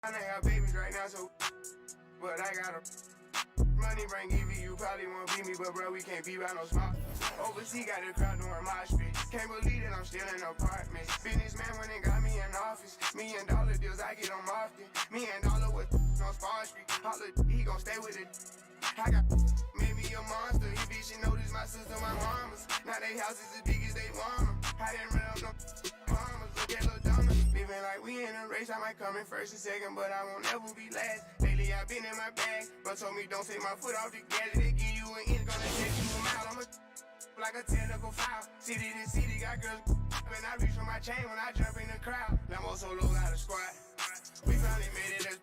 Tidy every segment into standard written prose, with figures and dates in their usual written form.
I have babies right now, so but I got a money bring EV, you probably won't beat me, but bro, we can't be by no smart. Overseas got the crowd doing my shit. Can't believe that I'm still in apartments. Businessman when they got me in office. $1,000,000 deals, I get them often. $1,000,000 with on Spar Street. Holla, he gon' stay with it. I got made me a monster. He bitch, you notice my sister, my mamas. Now they houses as big as they want them. I didn't run up no mamas. Look at little Donna. Living like we in a race. I might come in first and second, but I won't ever be last. Lately I been in my bag, but told me don't take my foot off the gas. They give you an inch, gonna take you a mile. I'm like a technical foul. City to city, got girls. And I reach for my chain when I jump in the crowd. Lambo solo out of squad. We finally made it.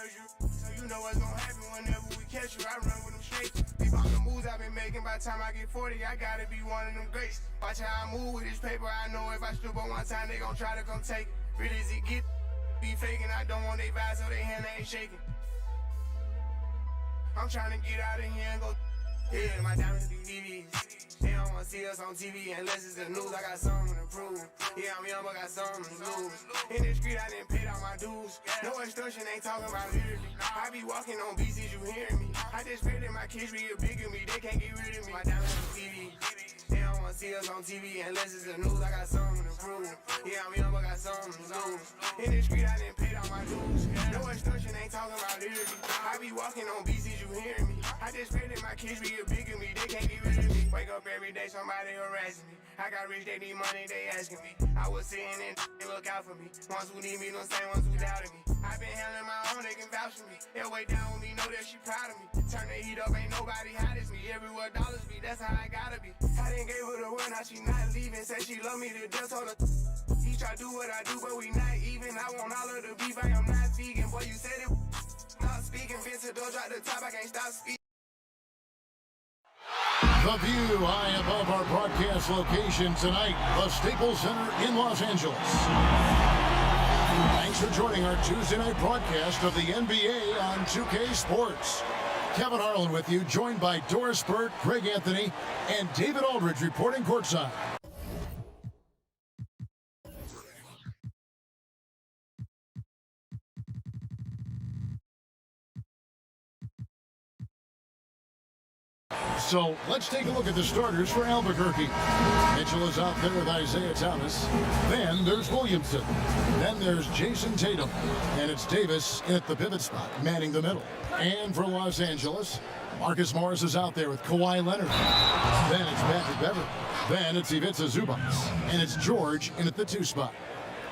So you know what's gonna happen whenever we catch you. I run with them straight. These all the moves I've been making. By the time I get 40, I gotta be one of them greats. Watch how I move with this paper. I know if I strip up one time, they gon' try to come take it. Really as it get, be faking. I don't want they vibe, so they hand ain't shaking. I'm trying to get out of here and go. Yeah, my diamonds be DVs. They don't wanna see us on TV unless it's the news. I got something to prove. Yeah, I'm young, but got something to lose. In the street, I didn't pay all my dues. No extortion, ain't talking about literally. I be walking on BCs, you hearing me. I just pray that my kids be a bigger me. They can't get rid of me. My diamonds be DVs. They don't wanna see us on TV unless it's the news. I got something to prove. Yeah, I'm young, but got something to lose. In the street, I didn't pay all my dues. No extortion, ain't talking about literally. I be walking on BCs, you hearing me. I just pray that my kids be a bigger me. They can't get rid of me. Wake up every day, somebody harassing me. I got rich, they need money, they asking me. I was sitting and they look out for me. Ones who need me, no same ones who doubted me. I been handling my own, they can vouch for me. They'll way down with me, know that she proud of me. Turn the heat up, ain't nobody hot as me. Everywhere dollars be, that's how I gotta be. I didn't gave her the word, now she not leaving. Said she love me to death, told her he try to do what I do, but we not even. I want all of the beef, I am not vegan. Boy, you said it. Stop speaking, Vince, don't drop the top, I can't stop speaking. The view high above our broadcast location tonight, the Staples Center in Los Angeles. Thanks for joining our Tuesday night broadcast of the NBA on 2K Sports. Kevin Harlan with you, joined by Doris Burke, Greg Anthony, and David Aldridge reporting courtside. So let's take a look at the starters for Albuquerque. Mitchell is out there with Isaiah Thomas. Then there's Williamson. Then there's Jason Tatum. And it's Davis at the pivot spot, manning the middle. And for Los Angeles, Marcus Morris is out there with Kawhi Leonard. Then it's Patrick Beverley. Then it's Ivica Zubac. And it's George in at the 2 spot.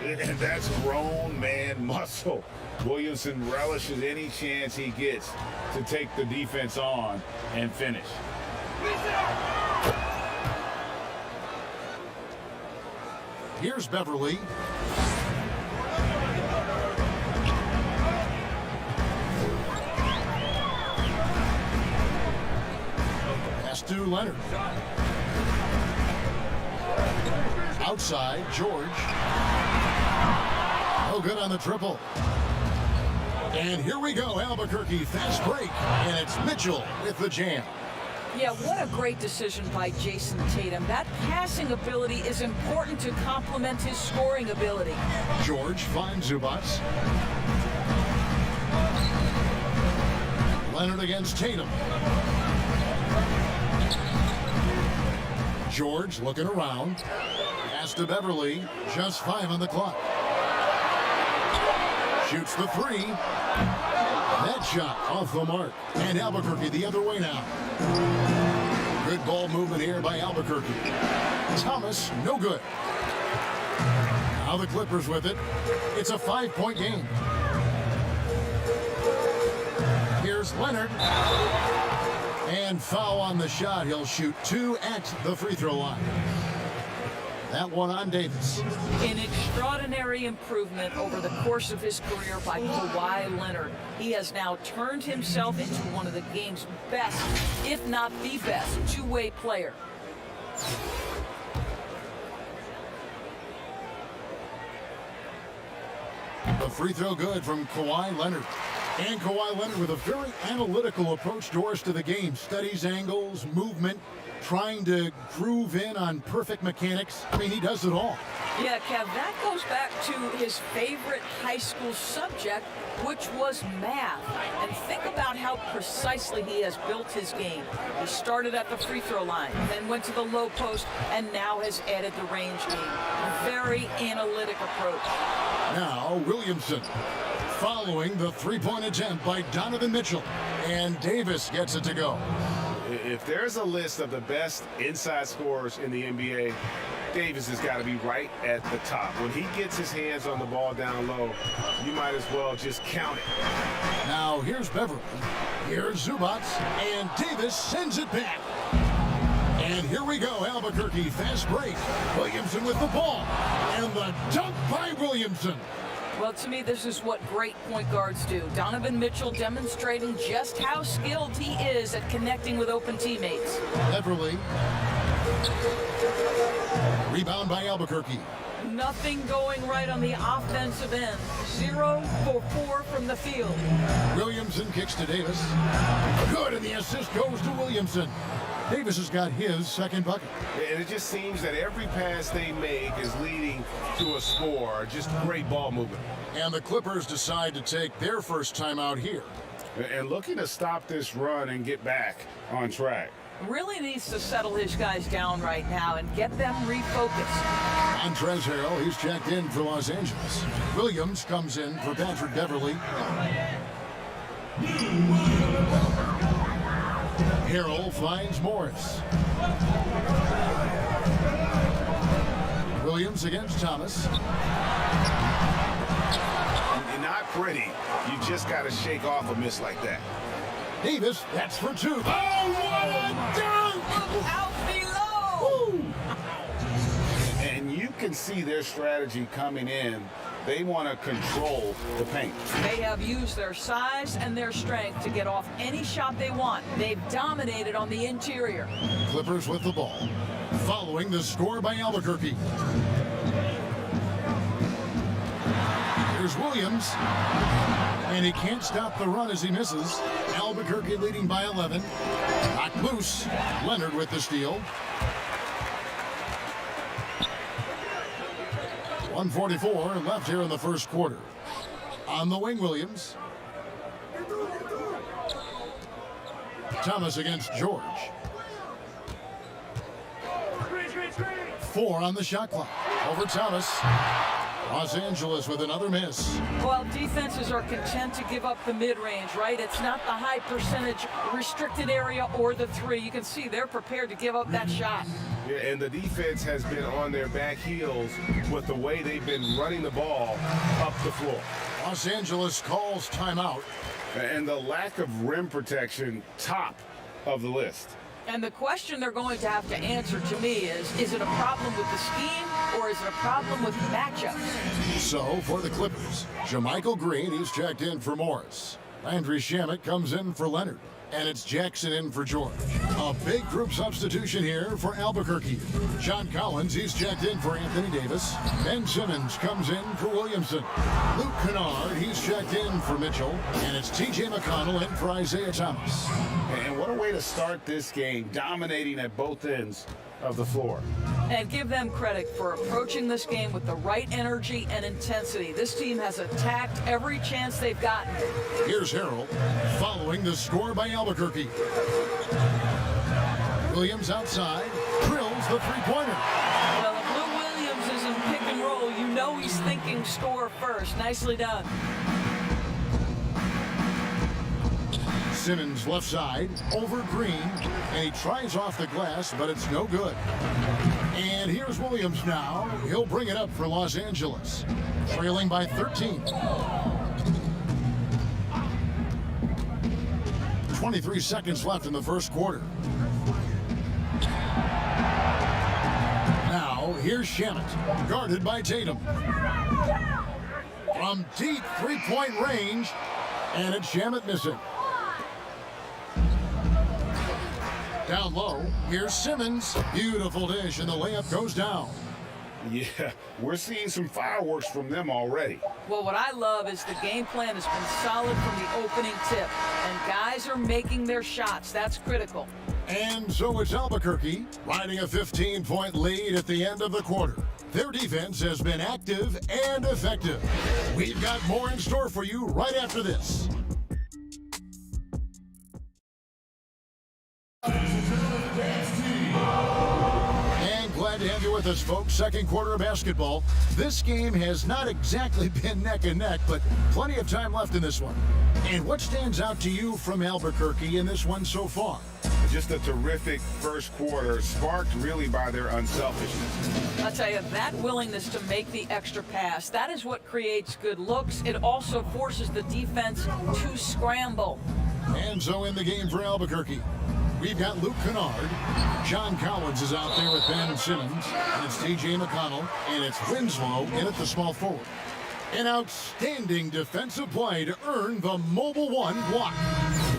And that's grown man muscle. Williamson relishes any chance he gets to take the defense on and finish. Here's Beverley. Pass to Leonard. Outside, George. Oh, good on the triple. And here we go, Albuquerque, fast break. And it's Mitchell with the jam. Yeah, what a great decision by Jason Tatum. That passing ability is important to complement his scoring ability. George finds Zubac. Leonard against Tatum. George looking around. Pass to Beverley. Just 5 on the clock. Shoots the 3. That shot off the mark. And Albuquerque the other way now. Good ball movement here by Albuquerque. Thomas, no good. Now the Clippers with it. It's a 5-point game. Here's Leonard. And foul on the shot. He'll shoot 2 at the free throw line. That one on Davis. An extraordinary improvement over the course of his career by Kawhi Leonard. He has now turned himself into one of the game's best, if not the best, two-way player. The free throw good from Kawhi Leonard. And Kawhi Leonard with a very analytical approach, Doris, to the game. Studies angles, movement, trying to groove in on perfect mechanics. I mean, he does it all. Yeah, Kev, that goes back to his favorite high school subject, which was math. And think about how precisely he has built his game. He started at the free throw line, then went to the low post, and now has added the range game. Very analytic approach. Now, Williamson following the three-point attempt by Donovan Mitchell. And Davis gets it to go. If there's a list of the best inside scorers in the NBA, Davis has got to be right at the top. When he gets his hands on the ball down low, you might as well just count it. Now here's Beverly, here's Zubac, and Davis sends it back. And here we go, Albuquerque, fast break. Williamson with the ball, and the dunk by Williamson. Well, to me, this is what great point guards do. Donovan Mitchell demonstrating just how skilled he is at connecting with open teammates. Beverly. Rebound by Albuquerque. Nothing going right on the offensive end. 0 for 4 from the field. Williamson kicks to Davis. Good, and the assist goes to Williamson. Davis has got his second bucket. And it just seems that every pass they make is leading to a score. Just great ball movement. And the Clippers decide to take their first timeout here. And looking to stop this run and get back on track. Really needs to settle his guys down right now and get them refocused. Montrezl Harrell, he's checked in for Los Angeles. Williams comes in for Patrick Beverly. Harrell finds Morris. Williams against Thomas. Not pretty. You just got to shake off a miss like that. Davis, that's for two. Oh, what a dunk! Out below! Woo! And you can see their strategy coming in. They want to control the paint. They have used their size and their strength to get off any shot they want. They've dominated on the interior. Clippers with the ball. Following the score by Albuquerque. Here's Williams. And he can't stop the run as he misses. Albuquerque leading by 11. Knocked loose. Leonard with the steal. 1:44 left here in the first quarter. On the wing, Williams. Thomas against George. 4 on the shot clock. Over Thomas. Los Angeles with another miss. Well, defenses are content to give up the mid-range, right? It's not the high percentage restricted area or the three. You can see they're prepared to give up that shot. Yeah, and the defense has been on their back heels with the way they've been running the ball up the floor. Los Angeles calls timeout. And the lack of rim protection, top of the list. And the question they're going to have to answer to me is it a problem with the scheme or is it a problem with matchups? So for the Clippers, Jermichael Green, he's checked in for Morris. Landry Shamet comes in for Leonard. And it's Jackson in for George. A big group substitution here for Albuquerque. John Collins, he's checked in for Anthony Davis. Ben Simmons comes in for Williamson. Luke Kennard, he's checked in for Mitchell. And it's T.J. McConnell in for Isaiah Thomas. And what a way to start this game, dominating at both ends of the floor. And give them credit for approaching this game with the right energy and intensity. This team has attacked every chance they've gotten. Here's Harrell, following the score by Albuquerque. Williams outside, drills the three-pointer. Well, if Lou Williams is in pick and roll, you know he's thinking score first. Nicely done. Simmons left side, over Green, and he tries off the glass, but it's no good. And here's Williams now. He'll bring it up for Los Angeles, trailing by 13. 23 seconds left in the first quarter. Now, here's Shamet, guarded by Tatum. From deep three-point range, and it's Shamet missing. Down low, here's Simmons. Beautiful dish, and the layup goes down. Yeah, we're seeing some fireworks from them already. Well, what I love is the game plan has been solid from the opening tip, and guys are making their shots. That's critical. And so it's Albuquerque riding a 15-point lead at the end of the quarter. Their defense has been active and effective. We've got more in store for you right after this. And glad to have you with us, folks. Second quarter of basketball. This game has not exactly been neck and neck, but plenty of time left in this one. And what stands out to you from Albuquerque in this one so far? Just a terrific first quarter, sparked really by their unselfishness. I'll tell you, that willingness to make the extra pass, that is what creates good looks. It also forces the defense to scramble. And so in the game for Albuquerque, we've got Luke Kennard. John Collins is out there with Ben Simmons. And it's T.J. McConnell. And it's Winslow in at the small forward. An outstanding defensive play to earn the Mobile One block.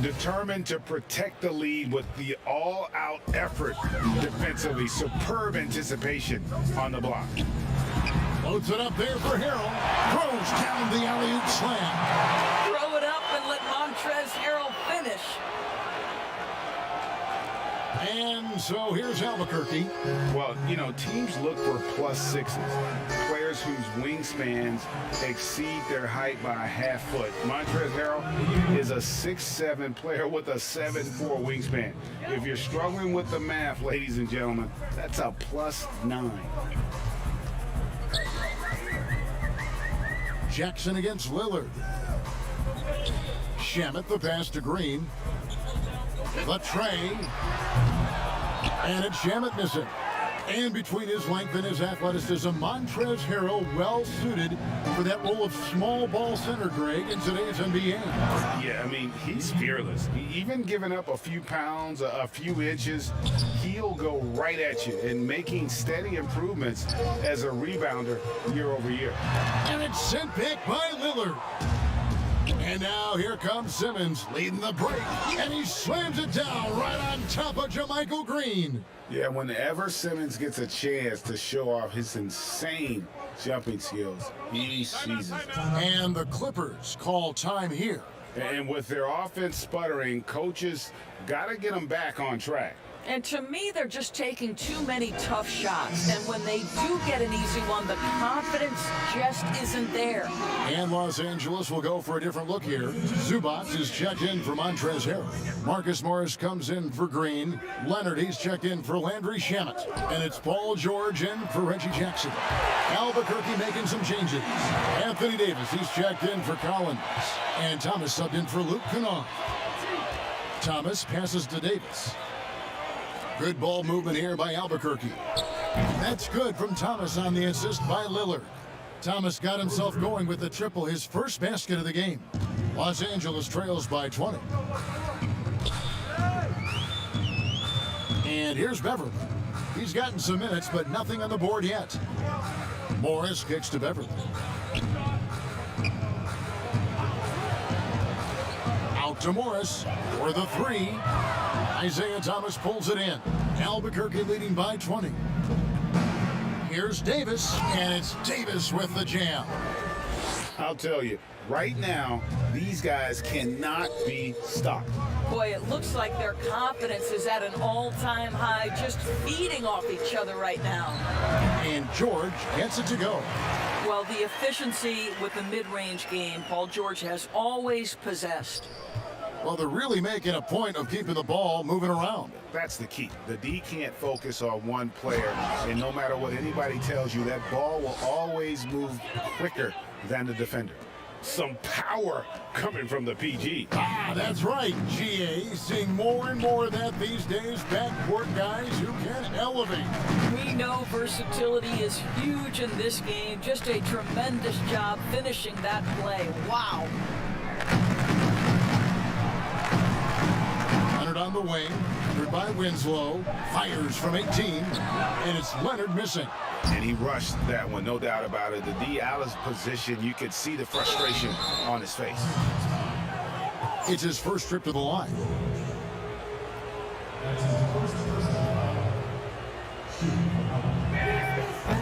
Determined to protect the lead with the all-out effort defensively. Superb anticipation on the block. Loads it up there for Harrell. Throws down the alley-oop slam. Throw it up and let Montrezl Harrell finish. And so here's Albuquerque. Well, you know, teams look for +6s. Players whose wingspans exceed their height by a half foot. Montrezl Harrell is a 6'7" player with a 7'4" wingspan. If you're struggling with the math, ladies and gentlemen, that's a +9. Jackson against Lillard. Shamet the pass to Green. The tray. And it's Shamet missing. And between his length and his athleticism, Montrezl Harrell well suited for that role of small ball center, Greg, in today's NBA. Yeah, I mean, he's fearless. Even giving up a few pounds, a few inches, he'll go right at you and making steady improvements as a rebounder year over year. And it's sent back by Lillard. And now here comes Simmons leading the break. And he slams it down right on top of Jermichael Green. Yeah, whenever Simmons gets a chance to show off his insane jumping skills, he seizes it. And the Clippers call time here. And with their offense sputtering, coaches got to get them back on track. And to me, they're just taking too many tough shots. And when they do get an easy one, the confidence just isn't there. And Los Angeles will go for a different look here. Zubac is checked in for Montrezl Harrell. Marcus Morris comes in for Green. Leonard, he's checked in for Landry Shamet. And it's Paul George in for Reggie Jackson. Albuquerque making some changes. Anthony Davis, he's checked in for Collins. And Thomas subbed in for Luke Kennard. Thomas passes to Davis. Good ball movement here by Albuquerque. That's good from Thomas on the assist by Lillard. Thomas got himself going with the triple, his first basket of the game. Los Angeles trails by 20. And here's Beverly. He's gotten some minutes, but nothing on the board yet. Morris kicks to Beverly. Out to Morris for the three. Isaiah Thomas pulls it in. Albuquerque leading by 20. Here's Davis, and it's Davis with the jam. I'll tell you, right now, these guys cannot be stopped. Boy, it looks like their confidence is at an all-time high, just feeding off each other right now. And George gets it to go. Well, the efficiency with the mid-range game, Paul George has always possessed. Well, they're really making a point of keeping the ball moving around. That's the key. The D can't focus on one player, and no matter what anybody tells you, that ball will always move quicker than the defender. Some power coming from the PG. Ah, that's right, GA. Seeing more and more of that these days. Backcourt guys who can elevate. We know versatility is huge in this game. Just a tremendous job finishing that play. Wow. On the wing, covered by Winslow, fires from 18, and it's Leonard missing. And he rushed that one, no doubt about it. The D out of position, you could see the frustration on his face. It's his first trip to the line.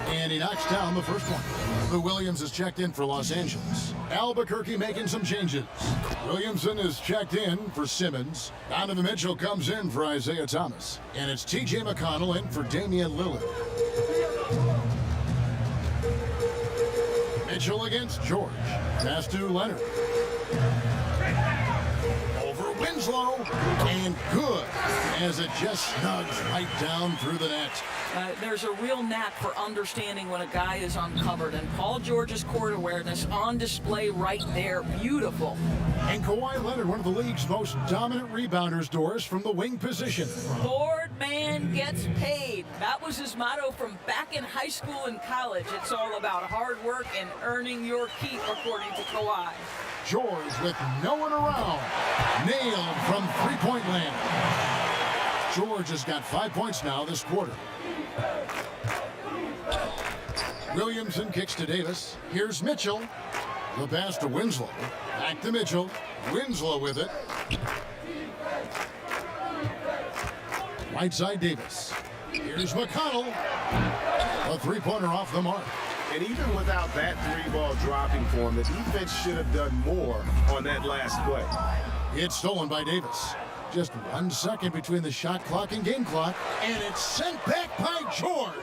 And and he knocks down the first one. The Williams is checked in for Los Angeles. Albuquerque making some changes. Williamson is checked in for Simmons. Donovan Mitchell comes in for Isaiah Thomas. And it's T.J. McConnell in for Damian Lillard. Mitchell against George. Pass to Leonard. Over Winslow. And good as it just snugs right down through the net. There's a real knack for understanding when a guy is uncovered, and Paul George's court awareness on display right there. Beautiful. And Kawhi Leonard, one of the league's most dominant rebounders, Doris, from the wing position. Board man gets paid. That was his motto from back in high school and college. It's all about hard work and earning your keep, according to Kawhi. George with no one around. Nailed from three-point land. George has got 5 points now this quarter. Williamson kicks to Davis. Here's Mitchell. The pass to Winslow. Back to Mitchell. Winslow with it. Right side Davis. Here's McConnell. A three-pointer off the mark. And even without that three-ball dropping for him, the defense should have done more on that last play. It's stolen by Davis. Just 1 second between the shot clock and game clock, and it's sent back by George.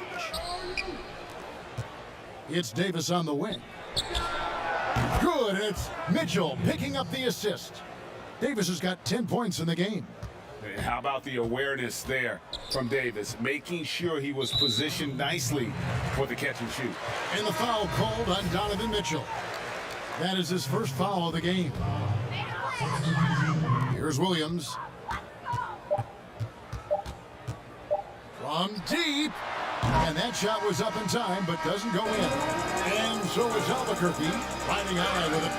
It's Davis on the wing. Good, it's Mitchell picking up the assist. Davis has got 10 points in the game. How about the awareness there from Davis, making sure he was positioned nicely for the catch and shoot. And the foul called on Donovan Mitchell. That is his first foul of the game. Here's Williams. From deep. And that shot was up in time, but doesn't go in. And so is Albuquerque riding high with it.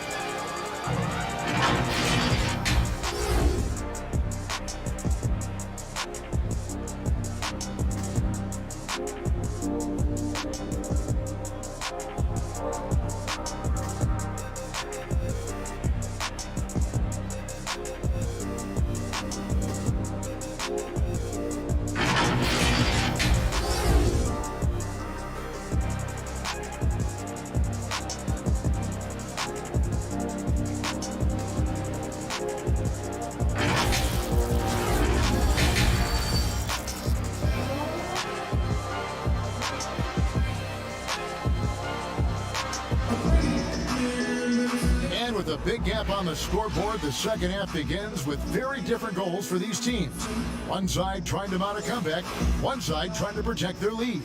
With a big gap on the scoreboard, the second half begins with very different goals for these teams. One side trying to mount a comeback, one side trying to protect their lead.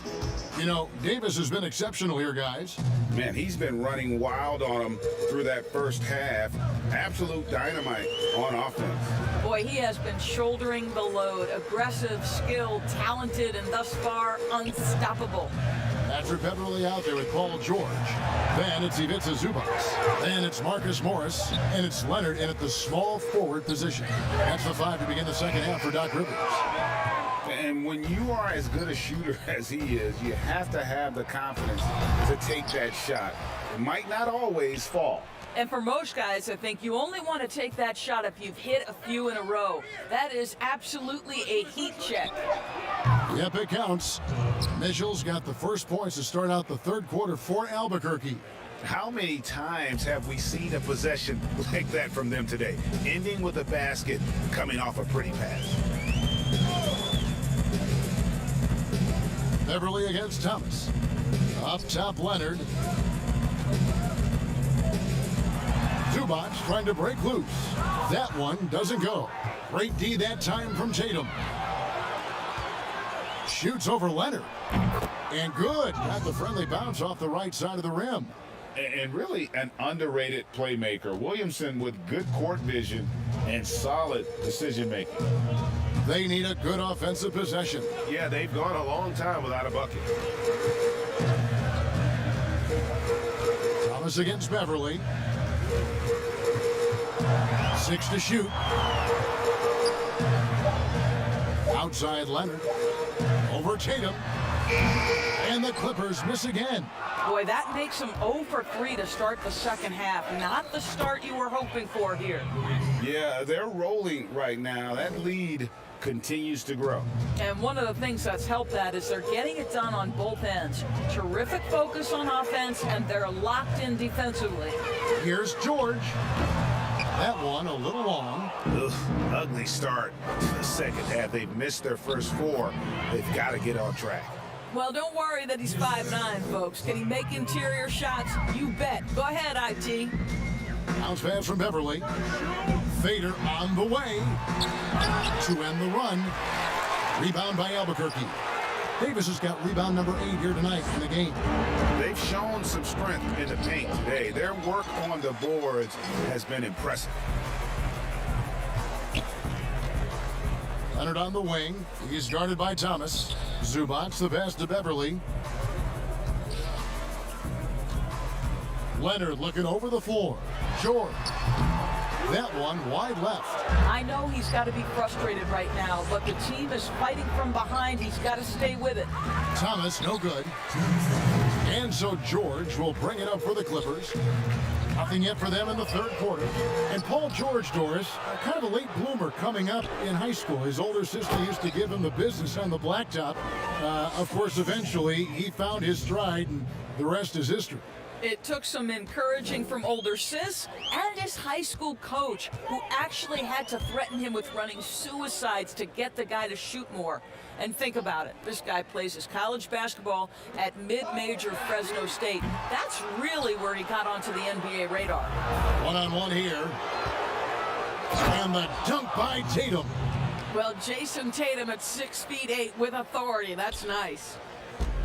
You know, Davis has been exceptional here, guys. Man, he's been running wild on him through that first half. Absolute dynamite on offense. Boy, he has been shouldering the load. Aggressive, skilled, talented, and thus far unstoppable. Patrick Beverly out there with Paul George. Then it's Ivica Zubac. Then it's Marcus Morris. And it's Leonard in at the small forward position. That's the 5 to begin the second half for Doc Rivers. And when you are as good a shooter as he is, you have to have the confidence to take that shot. It might not always fall. And for most guys, I think you only want to take that shot if you've hit a few in a row. That is absolutely a heat check. Yep, it counts. Mitchell's got the first points to start out the third quarter for Albuquerque. How many times have we seen a possession like that from them today? Ending with a basket, coming off a pretty pass. Beverly against Thomas. Up top, Leonard. Zubac trying to break loose. That one doesn't go. Great D that time from Tatum. Shoots over Leonard. And good. Got the friendly bounce off the right side of the rim. And really an underrated playmaker. Williamson with good court vision and solid decision-making. They need a good offensive possession. Yeah, they've gone a long time without a bucket. Thomas against Beverly. 6 to shoot. Outside Leonard. Over Tatum. And the Clippers miss again. Boy, that makes them 0 for 3 to start the second half. Not the start you were hoping for here. Yeah, they're rolling right now. That lead continues to grow. And one of the things that's helped that is they're getting it done on both ends. Terrific focus on offense, and they're locked in defensively. Here's George. That one a little long. Ugh, ugly start to the second half. They've missed their first 4. They've got to get on track. Well, don't worry that he's 5'9", folks. Can he make interior shots? You bet. Go ahead, IT. Bounce pass from Beverly. Fader on the way to end the run. Rebound by Albuquerque. Davis has got rebound number 8 here tonight in the game. They've shown some strength in the paint today. Their work on the boards has been impressive. Leonard on the wing. He's guarded by Thomas. Zubac the pass to Beverly. Leonard looking over the floor. George. That one wide left. I know he's got to be frustrated right now, but the team is fighting from behind. He's got to stay with it. Thomas, no good. And so George will bring it up for the Clippers. Nothing yet for them in the third quarter. And Paul George, Doris, kind of a late bloomer coming up in high school. His older sister used to give him the business on the blacktop. Of course, eventually he found his stride, and the rest is history. It took some encouraging from older sis and his high school coach, who actually had to threaten him with running suicides to get the guy to shoot more. And think about it. This guy plays his college basketball at mid-major Fresno State. That's really where he got onto the NBA radar. One-on-one here. And the dunk by Tatum. Well, Jason Tatum at 6'8" with authority. That's nice.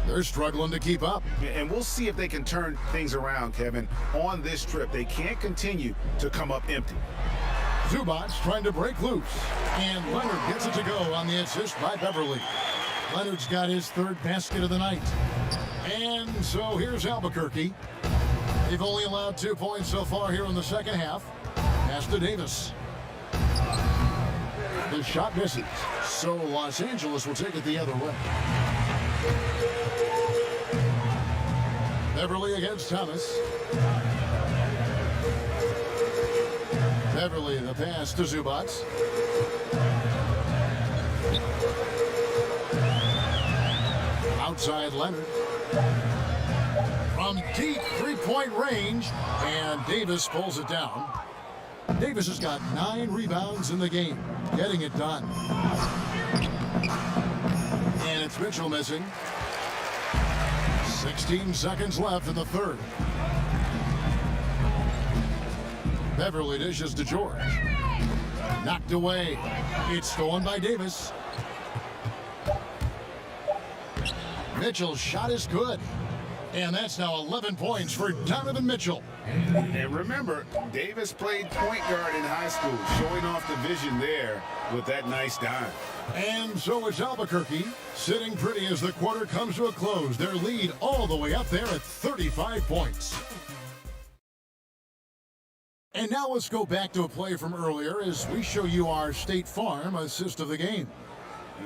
They're struggling to keep up. And we'll see if they can turn things around, Kevin, on this trip. They can't continue to come up empty. Zubac trying to break loose. And Leonard gets it to go on the assist by Beverly. Leonard's got his 3rd basket of the night. And so here's Albuquerque. They've only allowed 2 points so far here in the second half. Pass to Davis. The shot misses. So Los Angeles will take it the other way. Beverly against Thomas. Beverly, the pass to Zubac. Outside Leonard. From deep 3-point range, and Davis pulls it down. Davis has got 9 rebounds in the game, getting it done. And it's Mitchell missing. 16 seconds left in the third. Beverly dishes to George. Knocked away. It's stolen by Davis. Mitchell's shot is good. And that's now 11 points for Donovan Mitchell. And remember, Davis played point guard in high school, showing off the vision there with that nice dime. And so it's Albuquerque, sitting pretty as the quarter comes to a close. Their lead all the way up there at 35 points. And now let's go back to a play from earlier as we show you our State Farm assist of the game.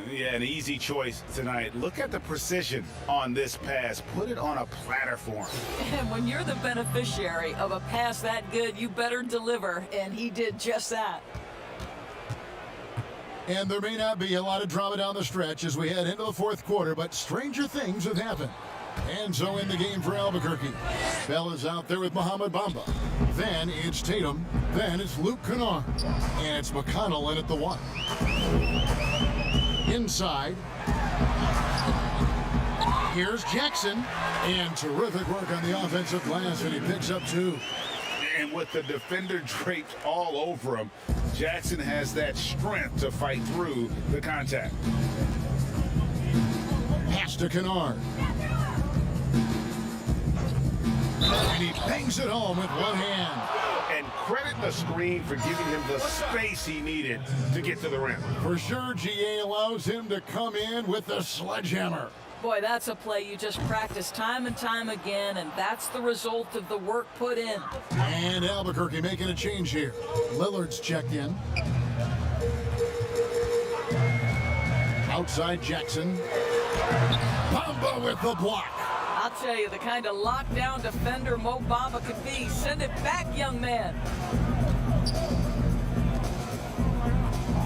Yeah, an easy choice tonight. Look at the precision on this pass. Put it on a platter for him. And when you're the beneficiary of a pass that good, you better deliver. And he did just that. And there may not be a lot of drama down the stretch as we head into the fourth quarter, but stranger things have happened. And so in the game for Albuquerque. Bell is out there with Muhammad Bamba. Then it's Tatum. Then it's Luke Kennard. And it's McConnell in at the 1. Inside. Here's Jackson. And terrific work on the offensive glass, and he picks up 2. And with the defender draped all over him, Jackson has that strength to fight through the contact. Pass to Kennard. And he bangs it home with one hand. And credit the screen for giving him the space he needed to get to the rim. For sure, GA allows him to come in with the sledgehammer. Boy, that's a play you just practice time and time again, and that's the result of the work put in. And Albuquerque making a change here. Lillard's checked in. Outside Jackson. Bamba with the block. I'll tell you, the kind of lockdown defender Mo Bamba could be. Send it back, young man.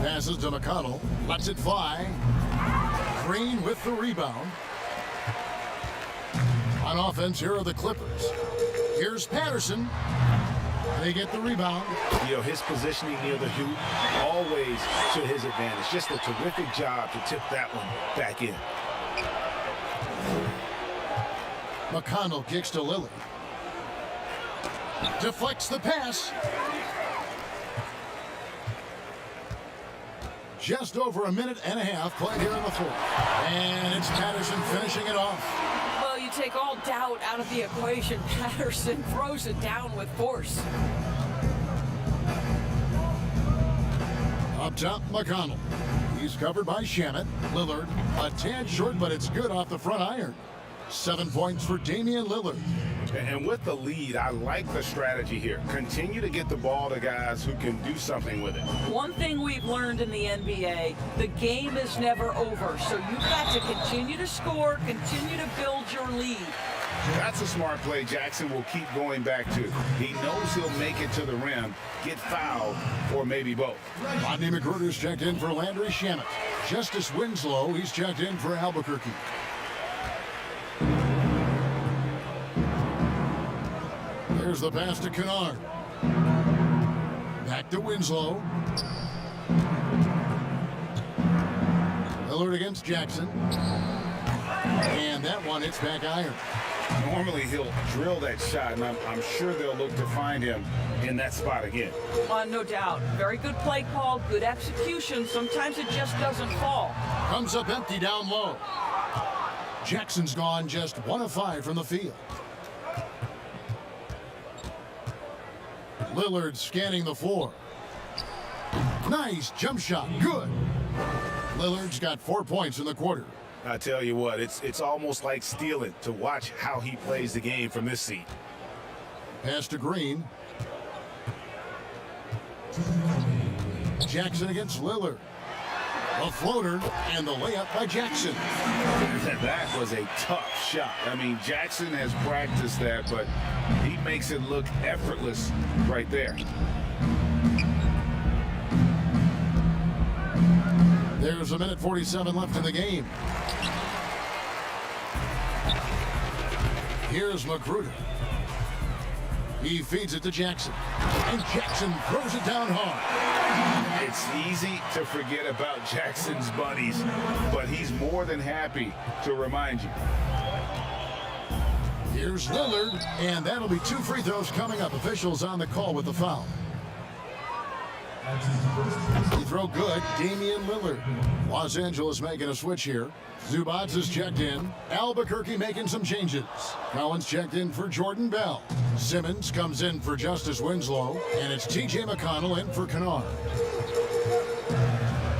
Pass Passes to McConnell. Lets it fly. Green with the rebound. On offense, here are the Clippers. Here's Patterson. They get the rebound. You know, his positioning near the hoop always to his advantage. Just a terrific job to tip that one back in. McConnell kicks to Lillard. Deflects the pass. Just over a minute and a half played here in the fourth. And it's Patterson finishing it off. Well, you take all doubt out of the equation. Patterson throws it down with force. Up top, McConnell. He's covered by Shamet. Lillard, a tad short, but it's good off the front iron. 7 points for Damian Lillard. And with the lead, I like the strategy here. Continue to get the ball to guys who can do something with it. One thing we've learned in the NBA, the game is never over. So you've got to continue to score, continue to build your lead. That's a smart play Jackson will keep going back to. He knows he'll make it to the rim, get fouled, or maybe both. Rodney McGruder's checked in for Landry Shamet. Justice Winslow, he's checked in for Albuquerque. There's the pass to Kennard. Back to Winslow. Lillard against Jackson. And that one hits back iron. Normally he'll drill that shot, and I'm sure they'll look to find him in that spot again. No doubt. Very good play call, good execution. Sometimes it just doesn't fall. Comes up empty down low. Jackson's gone just 1 of 5 from the field. Lillard scanning the floor. Nice jump shot. Good. Lillard's got 4 points in the quarter. I tell you what, it's almost like stealing to watch how he plays the game from this seat. Pass to Green. Jackson against Lillard. A floater and the layup by Jackson. That was a tough shot. I mean, Jackson has practiced that, but he makes it look effortless right there. There's a minute 47 left in the game. Here's McGruder. He feeds it to Jackson. And Jackson throws it down hard. It's easy to forget about Jackson's buddies, but he's more than happy to remind you. Here's Lillard, and that'll be 2 free throws coming up. Officials on the call with the foul. Free throw good, Damian Lillard. Los Angeles making a switch here. Zubats is checked in. Albuquerque making some changes. Collins checked in for Jordan Bell. Simmons comes in for Justice Winslow. And it's T.J. McConnell in for Kennard.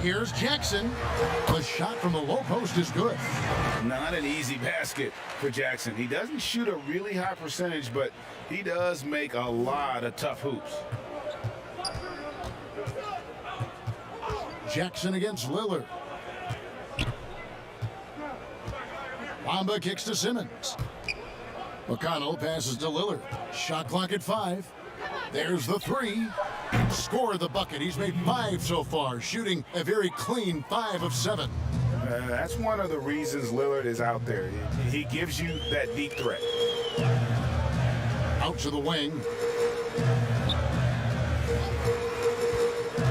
Here's Jackson. The shot from the low post is good. Not an easy basket for Jackson. He doesn't shoot a really high percentage, but he does make a lot of tough hoops. Jackson against Lillard. Bamba kicks to Simmons. McConnell passes to Lillard. Shot clock at 5. There's the 3. Score the bucket. He's made 5 so far, shooting a very clean 5 of 7. That's one of the reasons Lillard is out there. He gives you that deep threat. Out to the wing.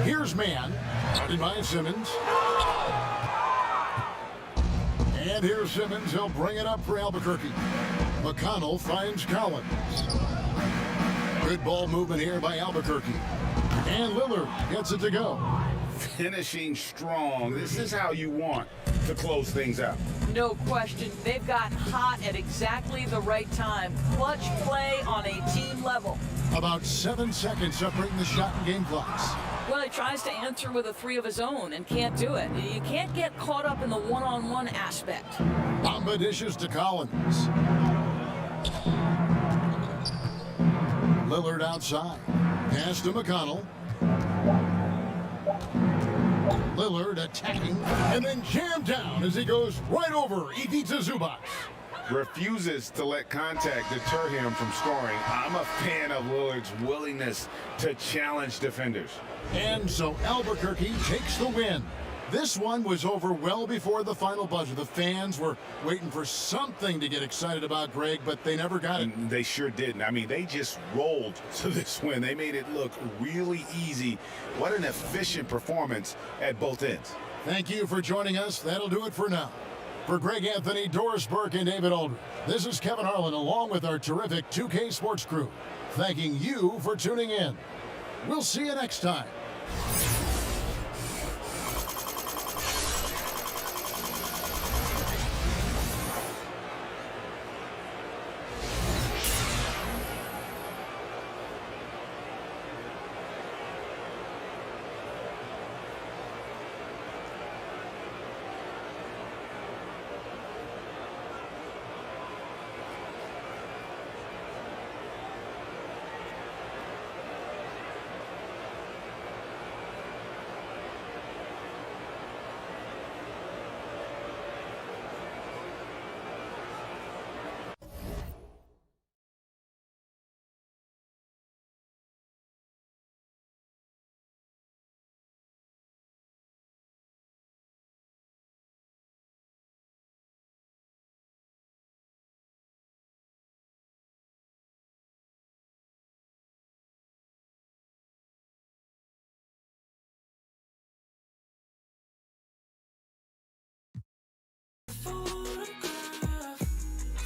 Here's man. Guarded by Simmons. And here's Simmons. He'll bring it up for Albuquerque. McConnell finds Collins. Good ball movement here by Albuquerque. And Lillard gets it to go. Finishing strong. This is how you want to close things out. No question. They've gotten hot at exactly the right time. Clutch play on a team level. About 7 seconds separating the shot and game clocks. Well, he tries to answer with a 3 of his own and can't do it. You can't get caught up in the one-on-one aspect. Bamba dishes to Collins. Lillard outside. Pass to McConnell. Lillard attacking and then jammed down as he goes right over Ivica Zubats. refuses to let contact deter him from scoring. I'm a fan of Lillard's willingness to challenge defenders. And so Albuquerque takes the win. This one was over well before the final buzzer. The fans were waiting for something to get excited about, Greg, but they never got it. And they sure didn't. I mean, they just rolled to this win. They made it look really easy. What an efficient performance at both ends. Thank you for joining us. That'll do it for now. For Greg Anthony, Doris Burke, and David Aldridge, this is Kevin Harlan along with our terrific 2K Sports crew, thanking you for tuning in. We'll see you next time.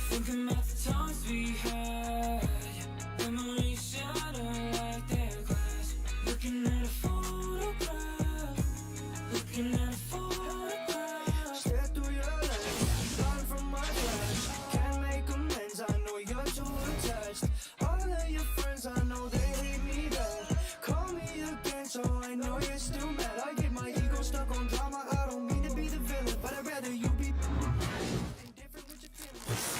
Thinking about the times we had, memories shatter like their glass. Looking at a photograph, looking at a photograph. Stare through your lens, learn from my flash. Can't make amends, I know you're too attached. All of your friends, I know they hate me bad. Call me again, so I know you're still mad. I get my ego stuck on drama, I don't mean to be the villain, but I'd rather you be indifferent with your feelings.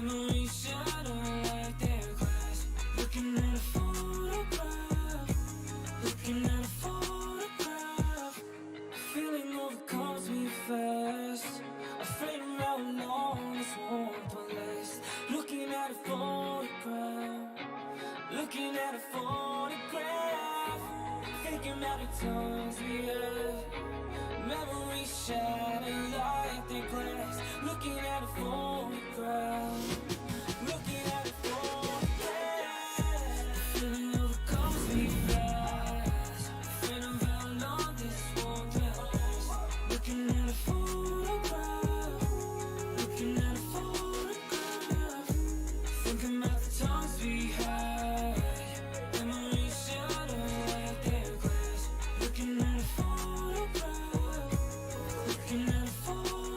Memories shatter like their glass. Looking at a photograph, looking at a photograph. Feeling overcomes me fast. Afraid of how long this won't last. Looking at a photograph, looking at a photograph. Thinking about the times we had. Memories shatter like their glass. Looking at a photograph, looking at a photograph. Feeling overcomes me fast. Afraid of how long this won't last. Looking at a photograph, looking at a photograph. Thinking about the times we had. Memories shatter like their glass. Looking at a photograph, looking at a photograph.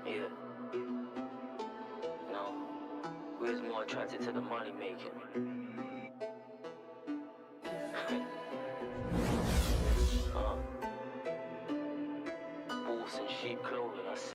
Yeah. No. We was more attracted to the money making. Wolves in sheep clothing. I see.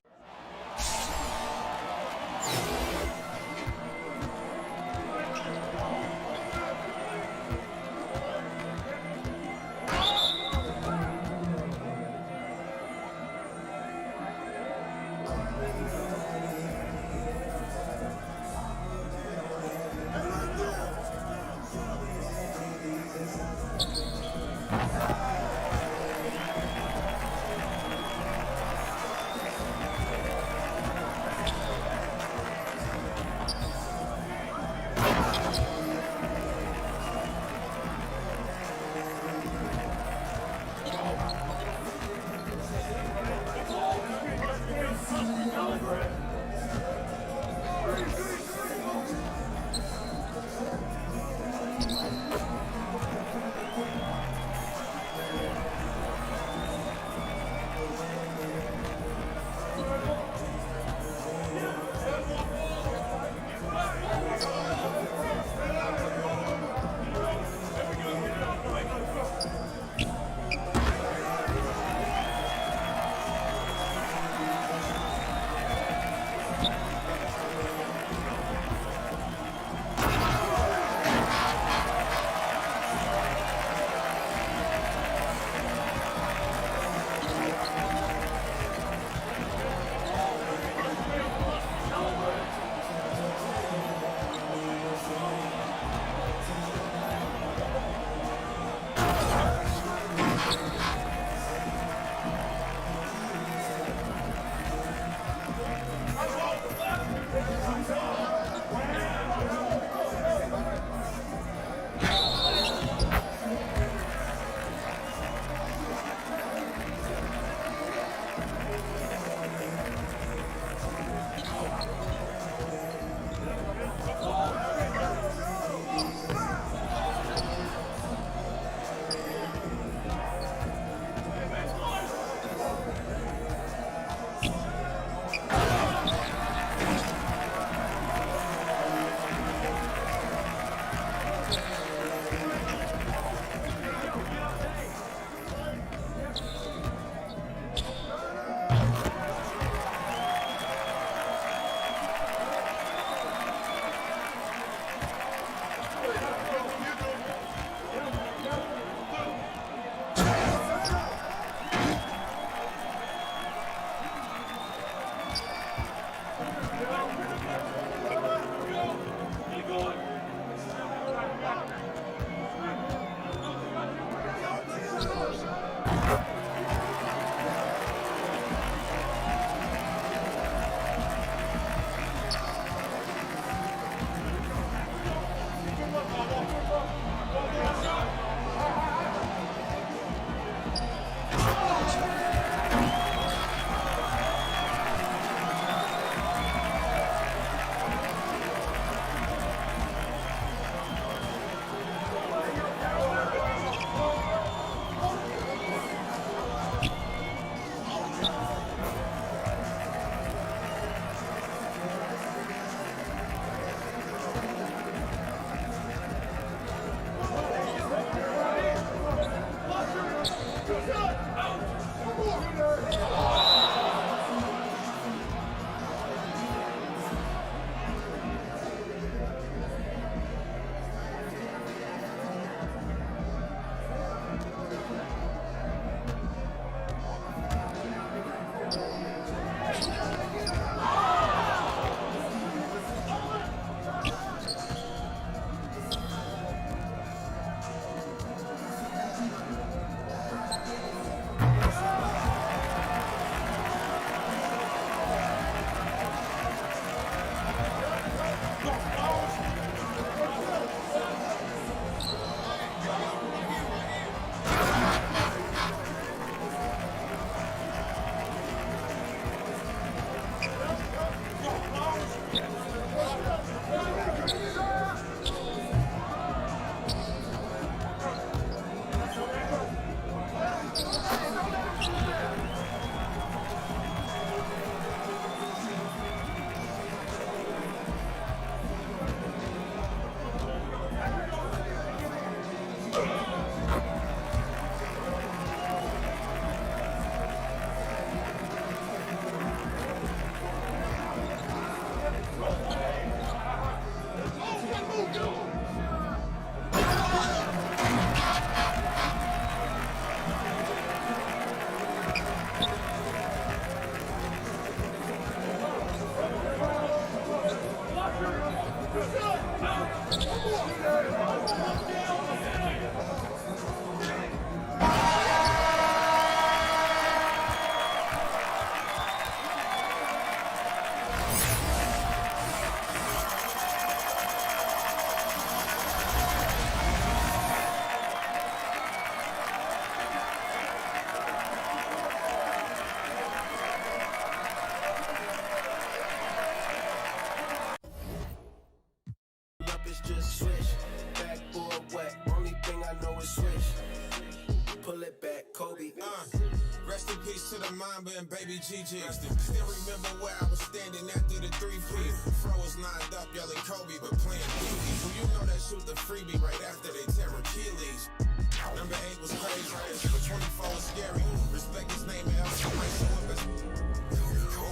Rest in peace to the Mamba and baby GG. Still remember where I was standing after the 3P. Fro was lined up yelling Kobe, but playing BB. Who you know that shoot the freebie right after they tear Achilles. Number 8 was crazy, but 24 was scary. Respect his name and else. Don't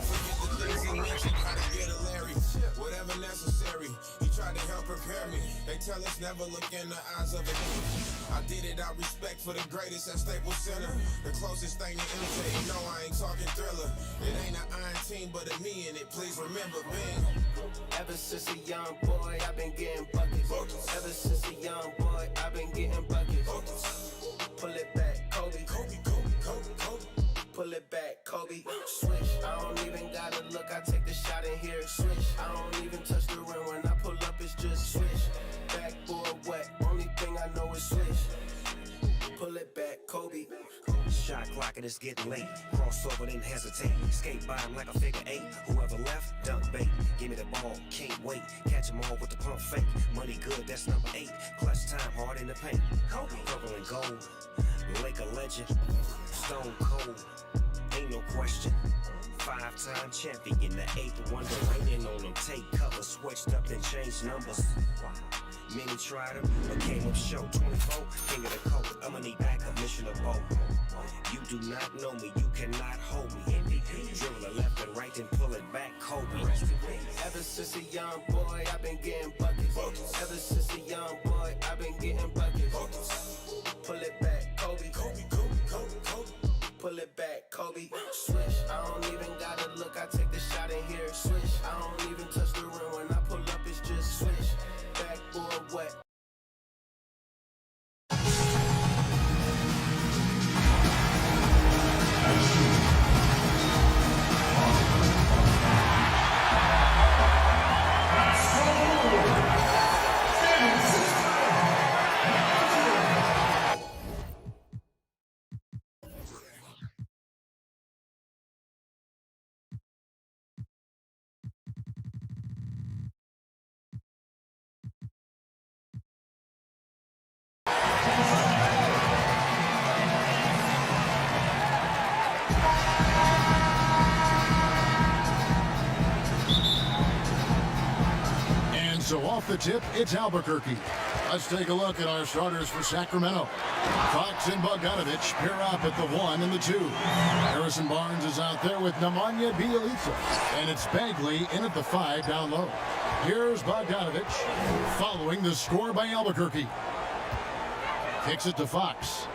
forget the things he mentioned, how to get a Larry. Whatever necessary, he tried to help prepare me. They tell us never look in the eyes of a king. I did it out respect for the greatest at Staples Center. The closest thing to MJ, you know I ain't talking Thriller. It ain't an iron team, but a me in it, please remember being. Ever since a young boy, I've been getting buckets. Ever since a young boy, I've been getting buckets. Pull it back, Kobe. Kobe. Pull it back, Kobe. Switch. I don't even gotta look. I take the shot in here. Switch. I don't even touch the rim. When I pull up, it's just switch. Backboard wet. Only thing I know is switch. Pull it back, Kobe. Shot clock and it's getting late. Crossover, didn't hesitate. Skate by him like a figure 8. Whoever left, dunk bait. Give me the ball, can't wait. Catch them all with the pump fake. Money good, that's number 8. Clutch time, hard in the paint. Purple and gold. Laker legend. Stone cold. Ain't no question. 5-time champion. The 8th wonder. Raining on them. Take cover. Switched up and changed numbers. Many tried him, but came up short. 24, king of the coat. I'ma need backup, mission of both. You do not know me, you cannot hold me. MVP, dribble it left and right, then pull it back, Kobe. Ever since a young boy, I've been getting buckets. Ever since a young boy, I've been getting buckets. Pull it back, Kobe. Pull it back, Kobe. Switch. I don't even gotta look. I take the shot in here. Switch. I don't even touch the rim. When I pull up, it's just switch. Backboard wet. the tip, it's Albuquerque. Let's take a look at our starters for Sacramento. Fox and Bogdanovich pair up at the 1 and the 2. Harrison Barnes is out there with Nemanja Bjelica. And it's Bagley in at the 5 down low. Here's Bogdanovich following the score by Albuquerque. Kicks it to Fox.